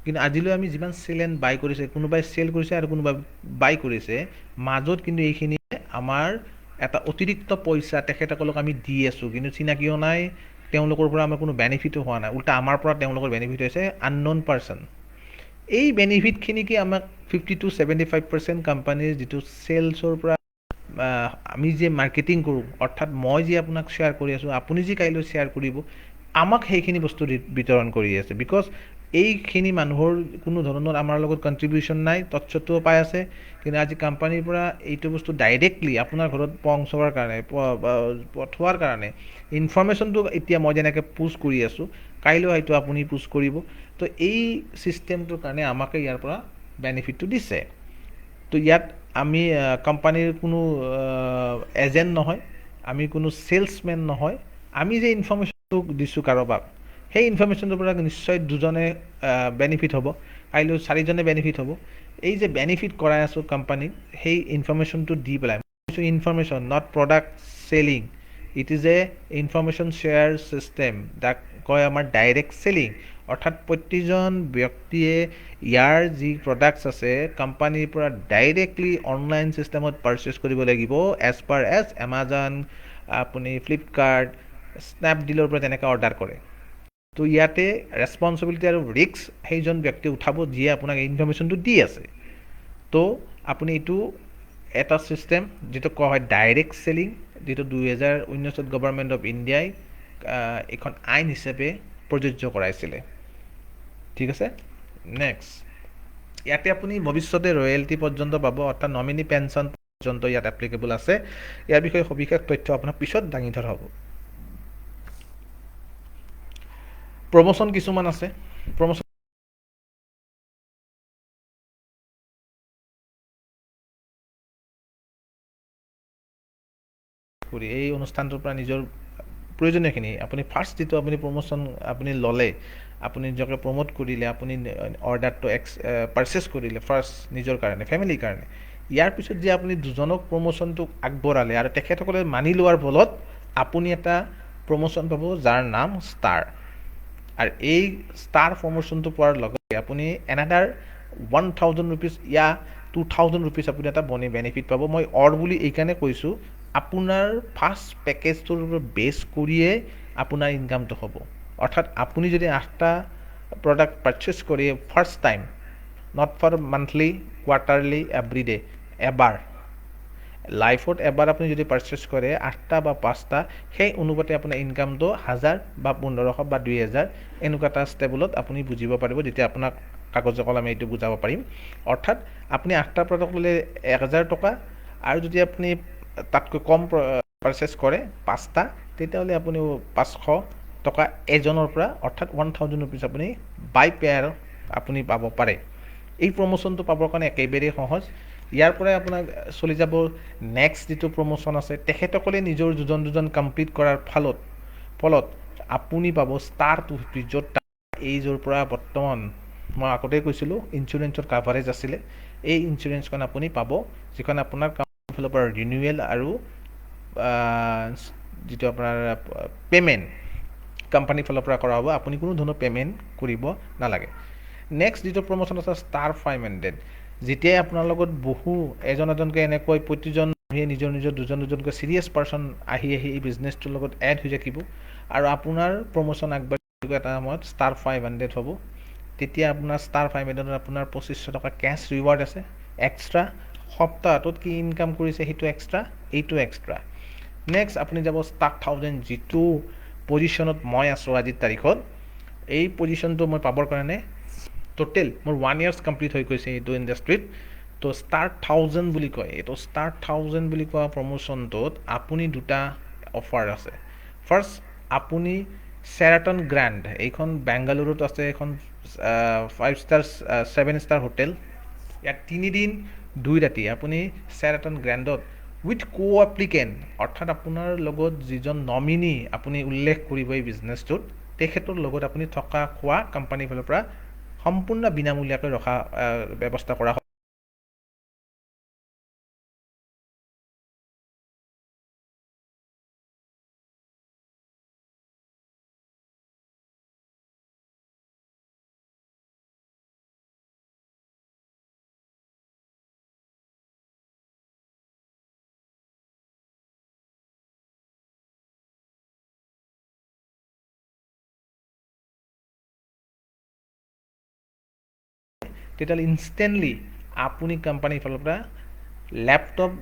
কিন্তু আজিলৈ আমি যিমান চেল এণ্ড বাই কৰিছে, কোনোবাই চেল কৰিছে আৰু কোনোবাই বাই কৰিছে, মাজত কিন্তু এইখিনিয়ে আমাৰ এটা অতিৰিক্ত পইচা তেখেতসকলক আমি দি আছোঁ, কিন্তু চিনাকিও নাই, তেওঁলোকৰ পৰা আমাৰ কোনো বেনিফিটো হোৱা নাই। উল্টা আমাৰ পৰা তেওঁলোকৰ বেনিফিট হৈছে আনন'ন পাৰ্চন। এই বেনিফিটখিনিকে আমাক 50-75% কোম্পানীৰ যিটো চেলছৰ পৰা আমি যে মাৰ্কেটিং কৰোঁ, অৰ্থাৎ মই যে আপোনাক শ্বেয়াৰ কৰি আছোঁ, আপুনি যে কাইলৈ শ্বেয়াৰ কৰিব, আমাক সেইখিনি বস্তু বিতৰণ কৰি আছে। বিকজ এইখিনি মানুহৰ কোনো ধৰণৰ আমাৰ লগত কণ্ট্ৰিবিউশ্যন নাই, তৎসত্ত্বেও পাই আছে। কিন্তু আজি কোম্পানীৰ পৰা এইটো বস্তু ডাইৰেক্টলি আপোনাৰ ঘৰত পহুঁচোৱাৰ কাৰণে, পঠোৱাৰ কাৰণে ইনফৰ্মেশ্যনটো এতিয়া মই যেনেকৈ পোষ্ট কৰি আছোঁ, কাইলৈ হয়তো আপুনি পোষ্ট কৰিব। তো এই ছিষ্টেমটোৰ কাৰণে আমাকে ইয়াৰ পৰা বেনিফিটটো দিছে। তো ইয়াত আমি কোম্পানীৰ কোনো এজেণ্ট নহয়, আমি কোনো চেলছমেন নহয়, আমি যে ইনফৰ্মেশ্যনটো দিছোঁ কাৰোবাক, সেই ইনফৰ্মেশ্যনটোৰ পৰা নিশ্চয় দুজনে বেনিফিট হ'ব, কাইলৈ 4জনে বেনিফিট হ'ব। এই যে বেনিফিট কৰাই আছোঁ কোম্পানীক, সেই ইনফৰ্মেশ্যনটো দি পেলাই, information not product selling, it is a information share system, যাক কয় আমাৰ ডাইৰেক্ট চেলিং। অৰ্থাৎ প্ৰতিজন ব্যক্তিয়ে ইয়াৰ যি প্ৰডাক্টছ আছে কোম্পানীৰ পৰা ডাইৰেক্টলি অনলাইন ছিষ্টেমত পাৰচেছ কৰিব লাগিব, এজ পাৰ এজ এমাজন, আপুনি ফ্লিপকাৰ্ট, স্নেপডিলৰ পৰা তেনেকৈ অৰ্ডাৰ কৰে। তো ইয়াতে ৰেছপনচিবিলিটি আৰু ৰিস্ক সেইজন ব্যক্তিয়ে উঠাব যিয়ে আপোনাক এই ইনফৰ্মেশ্যনটো দি আছে। তো আপুনি এইটো এটা ছিষ্টেম যিটো কোৱা হয় ডাইৰেক্ট চেলিং, যিটো 2019 গভৰ্ণমেণ্ট অফ ইণ্ডিয়াই এখন আইন হিচাপে প্ৰযোজ্য কৰাইছিলে। ঠিক আছে, নেক্সট ইয়াতে আপুনি ভৱিষ্যতে ৰয়েলটি পৰ্যন্ত পাব, অৰ্থাৎ নমিনি পেঞ্চন পৰ্যন্ত ইয়াত এপ্লিকেবল আছে। ইয়াৰ বিষয়ে সবিশেষ তথ্য আপোনাক পিছত দাঙি ধৰা হ'ব। প্ৰমোশ্যন কিছুমান আছে, প্ৰমোশ্যন কৰি এই অনুষ্ঠানটোৰ পৰা নিজৰ প্ৰয়োজনীয়খিনি আপুনি ফাৰ্ষ্ট যিটো আপুনি প্ৰমোশ্যন আপুনি ল'লে, আপুনি নিজকে প্ৰমোট কৰিলে, আপুনি অৰ্ডাৰটো পাৰচেছ কৰিলে ফাৰ্ষ্ট নিজৰ কাৰণে, ফেমিলিৰ কাৰণে। ইয়াৰ পিছত যে আপুনি দুজনক প্ৰমোশ্যনটো আগবঢ়ালে আৰু তেখেতসকলে মানি লোৱাৰ ফলত আপুনি এটা প্ৰমোশ্যন পাব যাৰ নাম ষ্টাৰ। আৰু এই ষ্টাৰ প্ৰমোশ্যনটো পোৱাৰ লগে আপুনি এনাডাৰ 1000 ৰুপিজ ইয়া 2000 ৰুপিজ আপুনি এটা বেনিফিট পাব। মই বুলি এইকাৰণে কৈছোঁ, আপোনাৰ ফাৰ্ষ্ট পেকেজটোৰ বেছ কৰিয়ে আপোনাৰ ইনকামটো হ'ব। অৰ্থাৎ আপুনি যদি 8টা প্ৰডাক্ট পাৰচেছ কৰি first time, not for monthly, quarterly, everyday, এবাৰ লাইফত এবাৰ আপুনি যদি পাৰচেছ কৰে 8টা বা 5টা, সেই অনুপাতে আপোনাৰ ইনকামটো 1000 বা 1500 বা 2000 এনেকুৱা এটা ষ্টেবলত আপুনি বুজিব পাৰিব, যেতিয়া আপোনাক কাগজে কলমে এইটো বুজাব পাৰিম। অৰ্থাৎ আপুনি 8টা প্ৰডাক্ট ল'লে 1000 টকা, আৰু যদি আপুনি তাতকৈ কম পাৰচেছ কৰে 5টা, তেতিয়াহ'লে আপুনি 500 টকা এজনৰ পৰা, অৰ্থাৎ 1000 ৰুপিজ আপুনি বাই পেয়াৰ আপুনি পাব পাৰে। এই প্ৰমোশ্যনটো পাবৰ কাৰণে একেবাৰেই সহজ। ইয়াৰ পৰাই আপোনাক চলি যাব নেক্সট যিটো প্ৰমোশ্যন আছে, তেখেতসকলে নিজৰ দুজন কমপ্লিট কৰাৰ ফলত আপুনি পাব ষ্টাৰ 250, য'ত এইযোৰ পৰা বৰ্তমান মই আগতেই কৈছিলোঁ ইঞ্চুৰেঞ্চৰ কাভাৰেজ আছিলে, এই ইঞ্চুৰেঞ্চখন আপুনি পাব, যিখন আপোনাৰ কোম্পানীৰ ফালৰ পৰা ৰিনিউৱেল আৰু যিটো আপোনাৰ পে'মেণ্ট কোম্পানীৰ ফালৰ পৰা কৰা হ'ব, আপুনি কোনো ধৰণৰ পে'মেণ্ট কৰিব নালাগে। নেক্সট যিটো প্ৰমোশ্যন আছে ষ্টাৰ 500, যেতিয়াই আপোনাৰ লগত বহু এজন এজনকৈ এনেকৈ প্ৰতিজন নিজৰ নিজৰ দুজন দুজনকৈ চিৰিয়াছ পাৰ্চন আহি এই বিজনেছটোৰ লগত এড হৈ থাকিব আৰু আপোনাৰ প্ৰমোশ্যন আগবাঢ়িব এটা সময়ত ষ্টাৰ 500 হ'ব। তেতিয়া আপোনাৰ ষ্টাৰ 500ত আপোনাৰ 2500 টকা কেছ ৰিৱাৰ্ড আছে এক্সট্ৰা। সপ্তাহটোত কি ইনকাম কৰিছে সেইটো এক্সট্ৰা, এইটো এক্সট্ৰা। নেক্সট আপুনি যাব ষ্টাৰ 1000, যিটো পজিশ্যনত মই আছোঁ আজিৰ তাৰিখত। এই পজিশ্যনটো মই পাবৰ কাৰণে টোটেল মোৰ 1 years কমপ্লিট হৈ গৈছে এইটো ইণ্ডাষ্ট্ৰীত। তো ষ্টাৰ 1000 বুলি কয়, এইটো ষ্টাৰ 1000 বুলি কোৱা প্ৰমোশ্যনটোত আপুনি দুটা অফাৰ আছে। ফাৰ্ষ্ট, আপুনি চেৰাটন গ্ৰেণ্ড, এইখন বেংগালুৰুত আছে, এখন 5 ষ্টাৰ 7 ষ্টাৰ হোটেল। ইয়াত 3 দিন 2 ৰাতি আপুনি চেৰাটন গ্ৰেণ্ডত উইথ এপ্লিকেণ্ট, অৰ্থাৎ আপোনাৰ লগত যিজন নমিনী আপুনি উল্লেখ কৰিব এই বিজনেছটোত, তেখেতৰ লগত আপুনি থকা খোৱা কোম্পানীৰ ফালৰ পৰা সম্পূৰ্ণ বিনামূলীয়াকৈ ৰখা ব্যৱস্থা কৰা হয়। তেতিয়াহ'লে ইনষ্টেণ্টলি আপুনি কোম্পানীৰ ফালৰ পৰা লেপটপ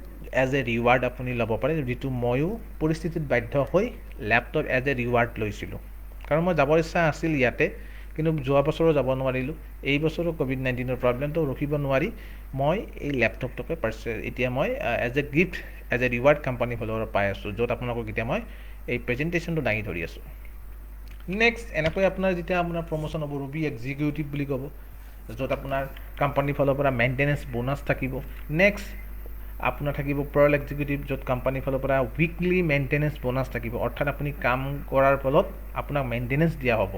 এজ এ ৰিৱাৰ্ড আপুনি ল'ব পাৰে, যিটো ময়ো পৰিস্থিতিত বাধ্য হৈ লেপটপ এজ এ ৰিৱাৰ্ড লৈছিলোঁ। কাৰণ মই যাবৰ ইচ্ছা আছিল ইয়াতে, কিন্তু যোৱা বছৰো যাব নোৱাৰিলোঁ। এই বছৰো COVID-19 প্ৰব্লেমটো ৰখিব নোৱাৰি মই এই লেপটপটোকে এতিয়া মই as a gift, as a reward কোম্পানীৰ ফালৰ পৰা পাই আছোঁ, য'ত আপোনালোকক এতিয়া মই এই প্ৰেজেণ্টেশ্যনটো দাঙি ধৰি আছোঁ। নেক্সট, এনেকৈ আপোনাৰ যেতিয়া আপোনাৰ প্ৰমোশ্যন হ'ব ৰুবি এক্সিকিউটিভ বুলি ক'ব, য'ত আপোনাৰ কোম্পানীৰ ফালৰ পৰা মেইনটেনেঞ্চ বোনাছ থাকিব। নেক্সট আপোনাৰ থাকিব পাৰ্ল এক্সিকিউটিভ, য'ত কোম্পানীৰ ফালৰ পৰা উইকলি মেইনটেনেঞ্চ বোনাছ থাকিব, অৰ্থাৎ আপুনি কাম কৰাৰ ফলত আপোনাক মেইনটেনেঞ্চ দিয়া হ'ব।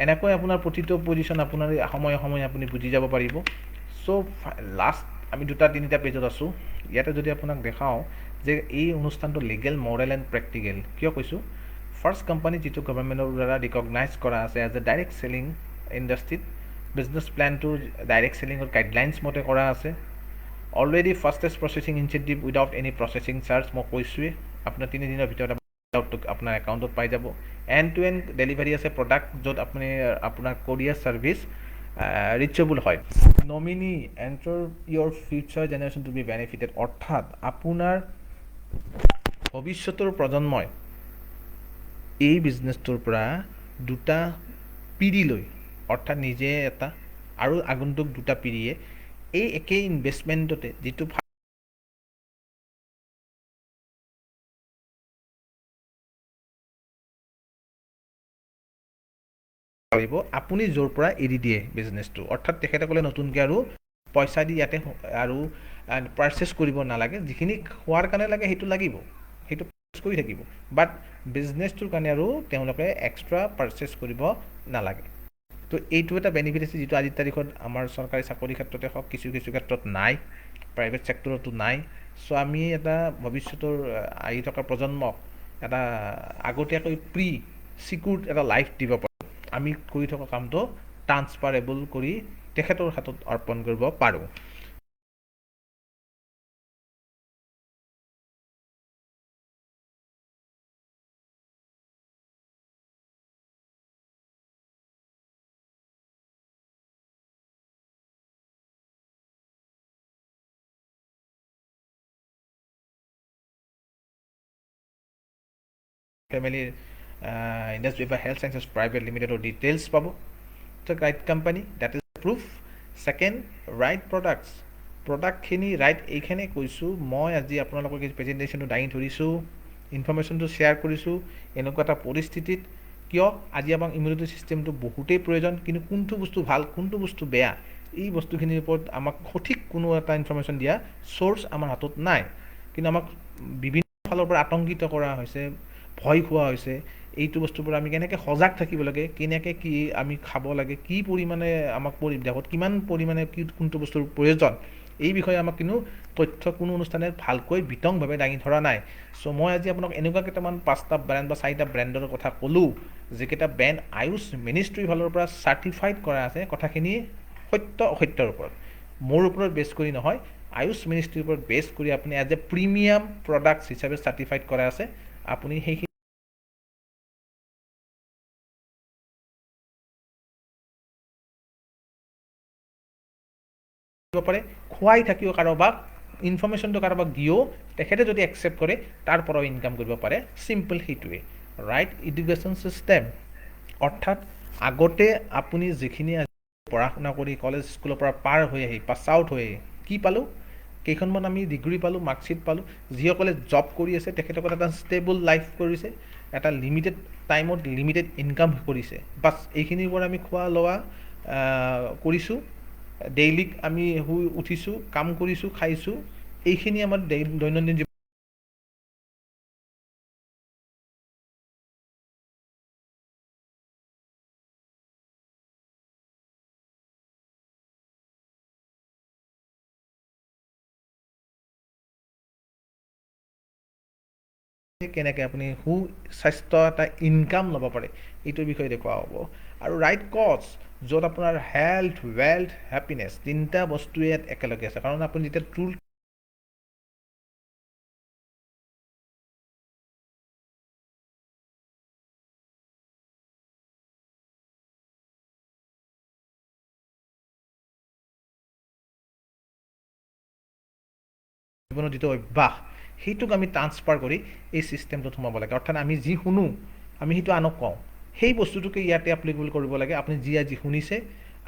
এনেকৈ আপোনাৰ প্ৰতিটো পজিশ্যন আপোনাৰ সময়ে সময়ে আপুনি বুজি যাব পাৰিব। চ' লাষ্ট আমি 2-3টা পেজত আছোঁ। ইয়াতে যদি আপোনাক দেখাওঁ যে এই অনুষ্ঠানটো লিগেল, মৰেল এণ্ড প্ৰেক্টিকেল কিয় কৈছোঁ। ফাৰ্ষ্ট কোম্পানী যিটো গভৰ্ণমেণ্টৰ দ্বাৰা ৰিকগনাইজ কৰা আছে এজ এ ডাইৰেক্ট চেলিং ইণ্ডাষ্ট্ৰীত, বিজনেছ প্লেনটো ডাইৰেক্ট চেলিঙৰ গাইডলাইনছ মতে কৰা আছে। Already fastest processing incentive without any processing charge, মই কৈছোঁৱেই আপোনাৰ 3 দিনৰ ভিতৰত আপোনাৰ একাউণ্টত পাই যাব। এণ্ড টু এণ্ড ডেলিভাৰী আছে প্ৰডাক্ট, য'ত আপুনি আপোনাৰ কোৰিয়াৰ ছাৰ্ভিচ ৰিচেবল হয়। Nominee enter your future generation to be benefited, অৰ্থাৎ আপোনাৰ ভৱিষ্যতৰ প্ৰজন্মই এই বিজনেছটোৰ পৰা 2টা পিঢ়িলৈ, অৰ্থাৎ নিজে এটা আৰু আগন্তুক 2টা পিঢ়িয়ে এই একেই ইনভেষ্টমেণ্টতে যিটো পাৰিব আপুনি য'ৰ পৰা এৰি দিয়ে বিজনেছটো, অৰ্থাৎ তেখেতসকলে নতুনকৈ আৰু পইচা দি ইয়াতে আৰু পাৰ্চেছ কৰিব নালাগে। যিখিনি খোৱাৰ কাৰণে লাগে সেইটো লাগিব, সেইটো পাৰ্চেছ কৰি থাকিব, বাট বিজনেছটোৰ কাৰণে আৰু তেওঁলোকে এক্সট্ৰা পাৰ্চেছ কৰিব নালাগে। তো এইটো এটা বেনিফিট আছে, যিটো আজিৰ তাৰিখত আমাৰ চৰকাৰী চাকৰি ক্ষেত্ৰতে হওক, কিছু কিছু ক্ষেত্ৰত নাই, প্ৰাইভেট ছেক্টৰতো নাই। চ' আমি এটা ভৱিষ্যতৰ আহি থকা প্ৰজন্মক এটা আগতীয়াকৈ চিকিউৰ্ড এটা লাইফ দিব পাৰোঁ। আমি কৰি থকা কামটো ট্ৰান্সফাৰেবল কৰি তেখেতৰ হাতত অৰ্পণ কৰিব পাৰোঁ। ফেমিলি ইণ্ডাষ্ট্ৰী বা হেল্থ সায়েন্সেছ প্ৰাইভেট লিমিটেডৰ ডিটেইলছ পাব। So' right company, that is proof. Second, right প্ৰডাক্টখিনি ৰাইট, এইখিনি কৈছোঁ মই আজি আপোনালোকক এই প্ৰেজেণ্টেশ্যনটো দাঙি ধৰিছোঁ, ইনফৰ্মেশ্যনটো শ্বেয়াৰ কৰিছোঁ এনেকুৱা এটা পৰিস্থিতিত। কিয় আজি আমাক ইমিউনিটি ছিষ্টেমটো বহুতেই প্ৰয়োজন, কিন্তু কোনটো বস্তু ভাল কোনটো বস্তু বেয়া এই বস্তুখিনিৰ ওপৰত আমাক সঠিক কোনো এটা ইনফৰ্মেশ্যন দিয়া চ'ৰ্চ আমাৰ হাতত নাই। কিন্তু আমাক বিভিন্ন ফালৰ পৰা আতংকিত কৰা হৈছে, ভয় খোৱা হৈছে। এইটো বস্তুৰ পৰা আমি কেনেকৈ সজাগ থাকিব লাগে, কেনেকৈ কি আমি খাব লাগে, কি পৰিমাণে আমাক দেহত কিমান পৰিমাণে কোনটো বস্তুৰ প্ৰয়োজন, এই বিষয়ে আমাক কিন্তু তথ্য কোনো অনুষ্ঠানে ভালকৈ বিতংভাৱে দাঙি ধৰা নাই। চ' মই আজি আপোনাক এনেকুৱা কেইটামান 5টা ব্ৰেণ্ড বা 4টা ব্ৰেণ্ডৰ কথা ক'লোঁ, যিকেইটা ব্ৰেণ্ড আয়ুষ মিনিষ্ট্ৰীৰ ফালৰ পৰা চাৰ্টিফাইড কৰা আছে কথাখিনি সত্য অসত্যৰ ওপৰত। মোৰ ওপৰত বেছ কৰি নহয়, আয়ুষ মিনিষ্ট্ৰীৰ ওপৰত বেছ কৰি আপুনি এজ এ প্ৰিমিয়াম প্ৰডাক্টছ হিচাপে চাৰ্টিফাইড কৰা আছে, আপুনি সেইখিনি পাৰে, খুৱাই থাকিও কাৰোবাক ইনফৰ্মেশ্যনটো কাৰোবাক দিও তেখেতে যদি একচেপ্ট কৰে তাৰ পৰাও ইনকাম কৰিব পাৰে। চিম্পল সেইটোৱে ৰাইট এডুকেশ্যন ছিষ্টেম। অৰ্থাৎ আগতে আপুনি যিখিনি পঢ়া শুনা কৰি কলেজ স্কুলৰ পৰা পাৰ হৈ আহি পাছ আউট হৈ কি পালোঁ, কেইখনমান আমি ডিগ্ৰী পালোঁ, মাৰ্কশ্বিট পালোঁ। যিসকলে জব কৰি আছে তেখেতসকলে এটা ষ্টেবল লাইফ কৰিছে, এটা লিমিটেড টাইমত লিমিটেড ইনকাম কৰিছে। বাছ এইখিনিৰ পৰা আমি খোৱা লোৱা কৰিছোঁ, ডেইলি আমি শুই উঠিছোঁ, কাম কৰিছোঁ, খাইছোঁ, এইখিনি আমাৰ দৈনন্দিন জীৱন কেনেকৈ আপুনি সুস্বাস্থ্য এটা ইনকাম ল'ব পাৰে এইটোৰ বিষয়ে দেখুওৱা হ'ব। আৰু ৰাইট কজ য'ত আপোনাৰ হেল্থ, ৱেল্থ, হেপিনেছ তিনিটা বস্তুৱে ইয়াত একেলগে আছে। কাৰণ আপুনি যেতিয়া ট্ৰু জীৱনৰ যিটো অভ্যাস সেইটোক আমি ট্ৰান্সফাৰ কৰি এই ছিষ্টেমটোত সোমাব লাগে। অৰ্থাৎ আমি যি শুনো আমি সেইটো আনক কওঁ, সেই বস্তুটোকে ইয়াতে এপ্লিকেবল কৰিব লাগে। আপুনি যি আজি শুনিছে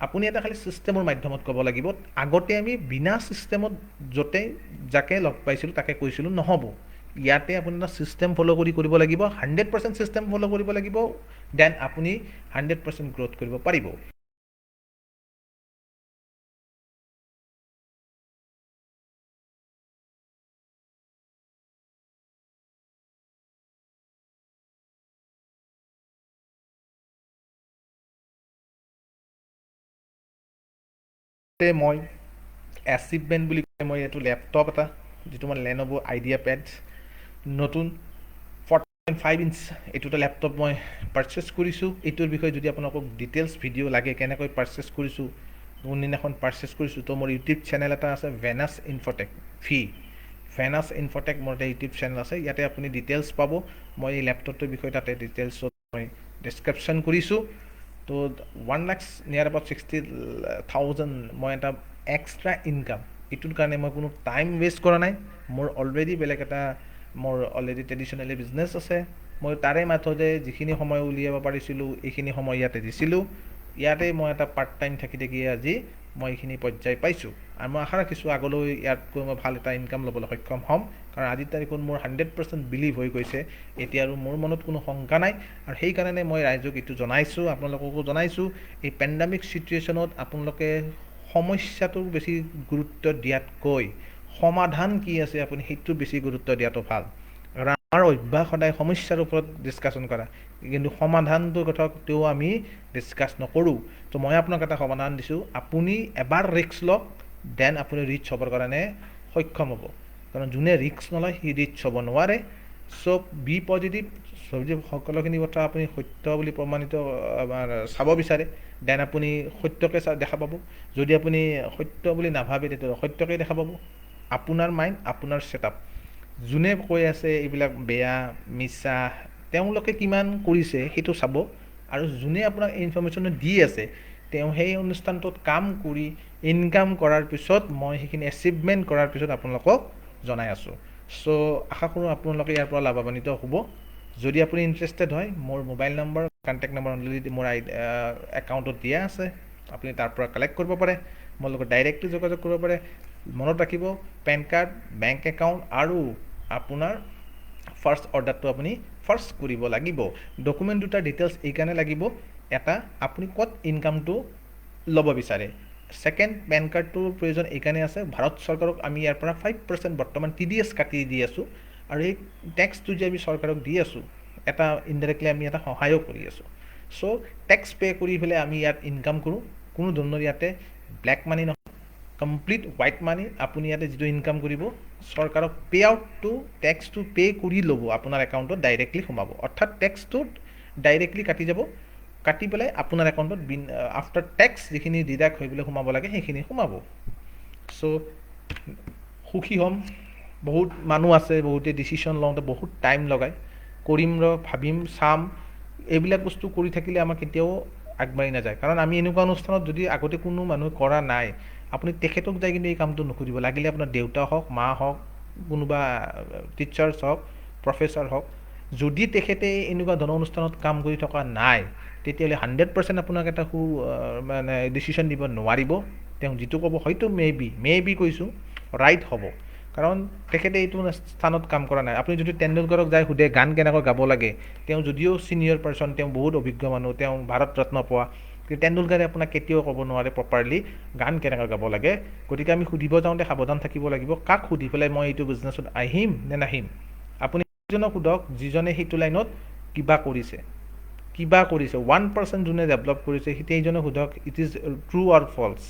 আপুনি এটা খালি ছিষ্টেমৰ মাধ্যমত ক'ব লাগিব। আগতে আমি বিনা ছিষ্টেমত য'তে যাকে লগ পাইছিলোঁ তাকে কৈছিলোঁ, নহ'ব। ইয়াতে আপুনি এটা ছিষ্টেম ফ'ল' কৰি কৰিব লাগিব, 100% ছিষ্টেম ফ'ল' কৰিব লাগিব, দেন আপুনি 100% গ্ৰ'থ কৰিব পাৰিব। মই এচিভমেণ্ট বুলি কয়, মই এইটো লেপটপ এটা যিটো মই লেন'ভ' আইডিয়া পেড নতুন 4.5 ইঞ্চ এইটো এটা লেপটপ মই পাৰচেছ কৰিছোঁ। এইটোৰ বিষয়ে যদি আপোনালোকক ডিটেইলছ ভিডিঅ' লাগে কেনেকৈ পাৰচেছ কৰিছোঁ, কোনদিনাখন পাৰচেছ কৰিছোঁ, তো মোৰ ইউটিউব চেনেল এটা আছে ভেনাছ ইনফটেক ভেনাছ ইনফটেক মোৰ এটা ইউটিউব চেনেল আছে, ইয়াতে আপুনি ডিটেইলছ পাব। মই এই লেপটপটোৰ বিষয়ে তাতে ডিটেইলছত মই ডিছক্ৰিপশ্যন কৰিছোঁ। তো 1 লাখ নিয়াৰ এবাউট 60,000 মই এটা এক্সট্ৰা ইনকাম, এইটোৰ কাৰণে মই কোনো টাইম ৱেষ্ট কৰা নাই। মোৰ অলৰেডি বেলেগ এটা মোৰ অলৰেডি ট্ৰেডিশ্যনেলি বিজনেছ আছে, মই তাৰে মাজতে যিখিনি সময় উলিয়াব পাৰিছিলোঁ এইখিনি সময় ইয়াতে দিছিলোঁ। ইয়াতে মই এটা পাৰ্ট টাইম থাকি থাকি আজি মই এইখিনি পৰ্যায় পাইছোঁ, আৰু মই আশা ৰাখিছোঁ আগলৈ ইয়াতকৈ মই ভাল এটা ইনকাম ল'বলৈ সক্ষম হ'ম। কাৰণ আজিৰ তাৰিখত মোৰ 100% বিলিভ হৈ গৈছে, এতিয়া আৰু মোৰ মনত কোনো শংকা নাই। আৰু সেইকাৰণে মই ৰাইজক এইটো জনাইছোঁ, আপোনালোককো জনাইছোঁ, এই পেণ্ডামিক চিটুৱেশ্যনত আপোনালোকে সমস্যাটোৰ বেছি গুৰুত্ব দিয়াতকৈ সমাধান কি আছে আপুনি সেইটো বেছি গুৰুত্ব দিয়াটো ভাল। কাৰণ আমাৰ অভ্যাস সদায় সমস্যাৰ ওপৰত ডিছকাশ্যন কৰা, কিন্তু সমাধানটোৰ কথা তেও আমি ডিছকাছ নকৰোঁ। তো মই আপোনাক এটা সমাধান দিছোঁ, আপুনি এবাৰ ৰিস্ক লওক, দেন আপুনি ৰিচ হ'বৰ কাৰণে সক্ষম হ'ব। কাৰণ যোনে ৰিস্ক নলয় সি ৰিচ হ'ব নোৱাৰে। চ' বি পজিটিভ, যদি সকলোখিনি কথা আপুনি সত্য বুলি প্ৰমাণিত চাব বিচাৰে দেন আপুনি সত্যকে দেখা পাব। যদি আপুনি সত্য বুলি নাভাবে তেতিয়া অসত্যকে দেখা পাব। আপোনাৰ মাইণ্ড, আপোনাৰ ছেটআপ। যোনে কৈ আছে এইবিলাক বেয়া মিছা, তেওঁলোকে কিমান কৰিছে সেইটো চাব। আৰু যোনে আপোনাক ইনফৰ্মেশ্যন দি আছে তেওঁ সেই অনুষ্ঠানটোত কাম কৰি ইনকাম কৰাৰ পিছত মই সেইখিনি এচিভমেণ্ট কৰাৰ পিছত আপোনালোকক জনাই আছোঁ। চ' আশা কৰোঁ আপোনালোকে ইয়াৰ পৰা লাভান্বিত হ'ব। যদি আপুনি ইণ্টাৰেষ্টেড হয়, মোৰ mobile number, contact number already মোৰ একাউণ্টত দিয়া আছে, আপুনি তাৰ পৰা কালেক্ট কৰিব পাৰে, মোৰ লগত ডাইৰেক্টলি যোগাযোগ কৰিব পাৰে। মনত ৰাখিব, পেন কাৰ্ড, বেংক একাউণ্ট আৰু আপোনাৰ ফাৰ্ষ্ট অৰ্ডাৰটো আপুনি ফাৰ্ষ্ট কৰিব লাগিব। ডকুমেণ্ট দুটাৰ ডিটেইলছ এইকাৰণে লাগিব, এটা আপুনি ক'ত ইনকামটো ল'ব বিচাৰে, ছেকেণ্ড পেন কাৰ্ডটোৰ প্ৰয়োজন এইকাৰণে আছে, ভাৰত চৰকাৰক আমি ইয়াৰ পৰা 5% বৰ্তমান TDS কাটি দি আছোঁ, আৰু এই টেক্সটো যে আমি চৰকাৰক দি আছোঁ এটা ইনডাইৰেক্টলি আমি এটা সহায়ো কৰি আছোঁ। চ' টেক্স পে' কৰি পেলাই আমি ইয়াত ইনকাম কৰোঁ, কোনো ধৰণৰ ইয়াতে ব্লেক মানি নহয়, কমপ্লিট হোৱাইট মানি। আপুনি ইয়াতে যিটো ইনকাম কৰিব চৰকাৰক পে' আউটটো টেক্সটো পে' কৰি ল'ব, আপোনাৰ একাউণ্টত ডাইৰেক্টলি সোমাব। অৰ্থাৎ টেক্সটোত ডাইৰেক্টলি কাটি যাব, কাটি পেলাই আপোনাৰ একাউণ্টত আফটাৰ টেক্স যিখিনি ডিডাক্ট হৈ পেলাই সোমাব লাগে সেইখিনি সোমাব। চ' সুখী হ'ম। বহুত মানুহ আছে, বহুতে ডিচিশ্যন লওঁতে বহুত টাইম লগায়, কৰিম ভাবিম চাম, এইবিলাক বস্তু কৰি থাকিলে আমাৰ কেতিয়াও আগবাঢ়ি নাযায়। কাৰণ আমি এনেকুৱা অনুষ্ঠানত যদি আগতে কোনো মানুহ কৰা নাই, আপুনি তেখেতক যাই কিন্তু এই কামটো নুসুধিব। লাগিলে আপোনাৰ দেউতা হওক, মা হওক, কোনোবা টিচাৰ্ছ হওক, প্ৰফেচাৰ হওক, যদি তেখেতে এনেকুৱা ধৰণৰ অনুষ্ঠানত কাম কৰি থকা নাই, তেতিয়াহ'লে 100% আপোনাক এটা মানে ডিচিশ্যন দিব নোৱাৰিব। তেওঁ যিটো ক'ব হয়তো মে বি কৈছোঁ ৰাইট হ'ব, কাৰণ তেখেতে এইটো স্থানত কাম কৰা নাই। আপুনি যদি তেণ্ডুলকাৰক যাই সোধে গান কেনেকৈ গাব লাগে, তেওঁ যদিও ছিনিয়ৰ পাৰ্চন, তেওঁ বহুত অভিজ্ঞ মানুহ, তেওঁ ভাৰত ৰত্ন পোৱা, কিন্তু তেণ্ডুলকাৰে আপোনাক কেতিয়াও ক'ব নোৱাৰে প্ৰপাৰলি গান কেনেকৈ গাব লাগে। গতিকে আমি সুধিব যাওঁতে সাৱধান থাকিব লাগিব, কাক সুধি পেলাই মই এইটো বিজনেছত আহিম নে নাহিম। আপুনি যিজনক সোধক যিজনে সেইটো লাইনত কিবা কৰিছে 1% যোনে ডেভেলপ কৰিছে, সেইজনক সোধক it is true or false.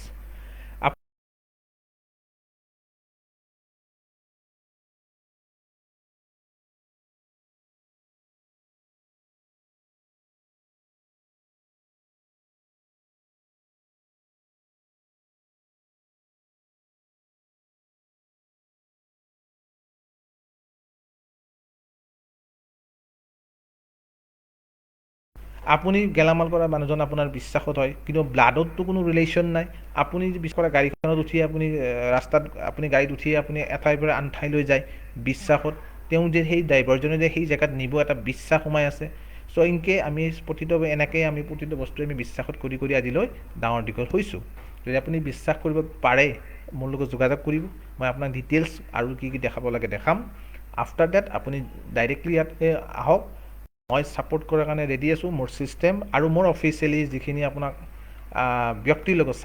আপুনি গেলামাল কৰা মানুহজন আপোনাৰ বিশ্বাসত হয়, কিন্তু ব্লাডততো কোনো ৰিলেশ্যন নাই। আপুনি বিশ্বাস কৰা গাড়ীখনত উঠিয়ে আপুনি ৰাস্তাত আপুনি গাড়ীত উঠিয়ে আপুনি এঠাইৰ পৰা আন ঠাইলৈ যায় বিশ্বাসত, তেওঁ যে সেই ড্ৰাইভাৰজনে যে সেই জেগাত নিব, এটা বিশ্বাস সোমাই আছে। চ' এনেকৈ আমি প্ৰতিটো বস্তুৱে আমি বিশ্বাসত কৰি কৰি আজিলৈ ডাঙৰ দীঘল হৈছোঁ। যদি আপুনি বিশ্বাস কৰিব পাৰে, মোৰ লগত যোগাযোগ কৰিব, মই আপোনাক ডিটেইলছ আৰু কি কি দেখাব লাগে দেখাম। আফটাৰ ডেট আপুনি ডাইৰেক্টলি ইয়াতে আহক, মই ছাপোৰ্ট কৰাৰ কাৰণে ৰেডি আছোঁ। মোৰ ছিষ্টেম আৰু মোৰ অফিচিয়েলি যিখিনি আপোনাক ব্যক্তিৰ লগত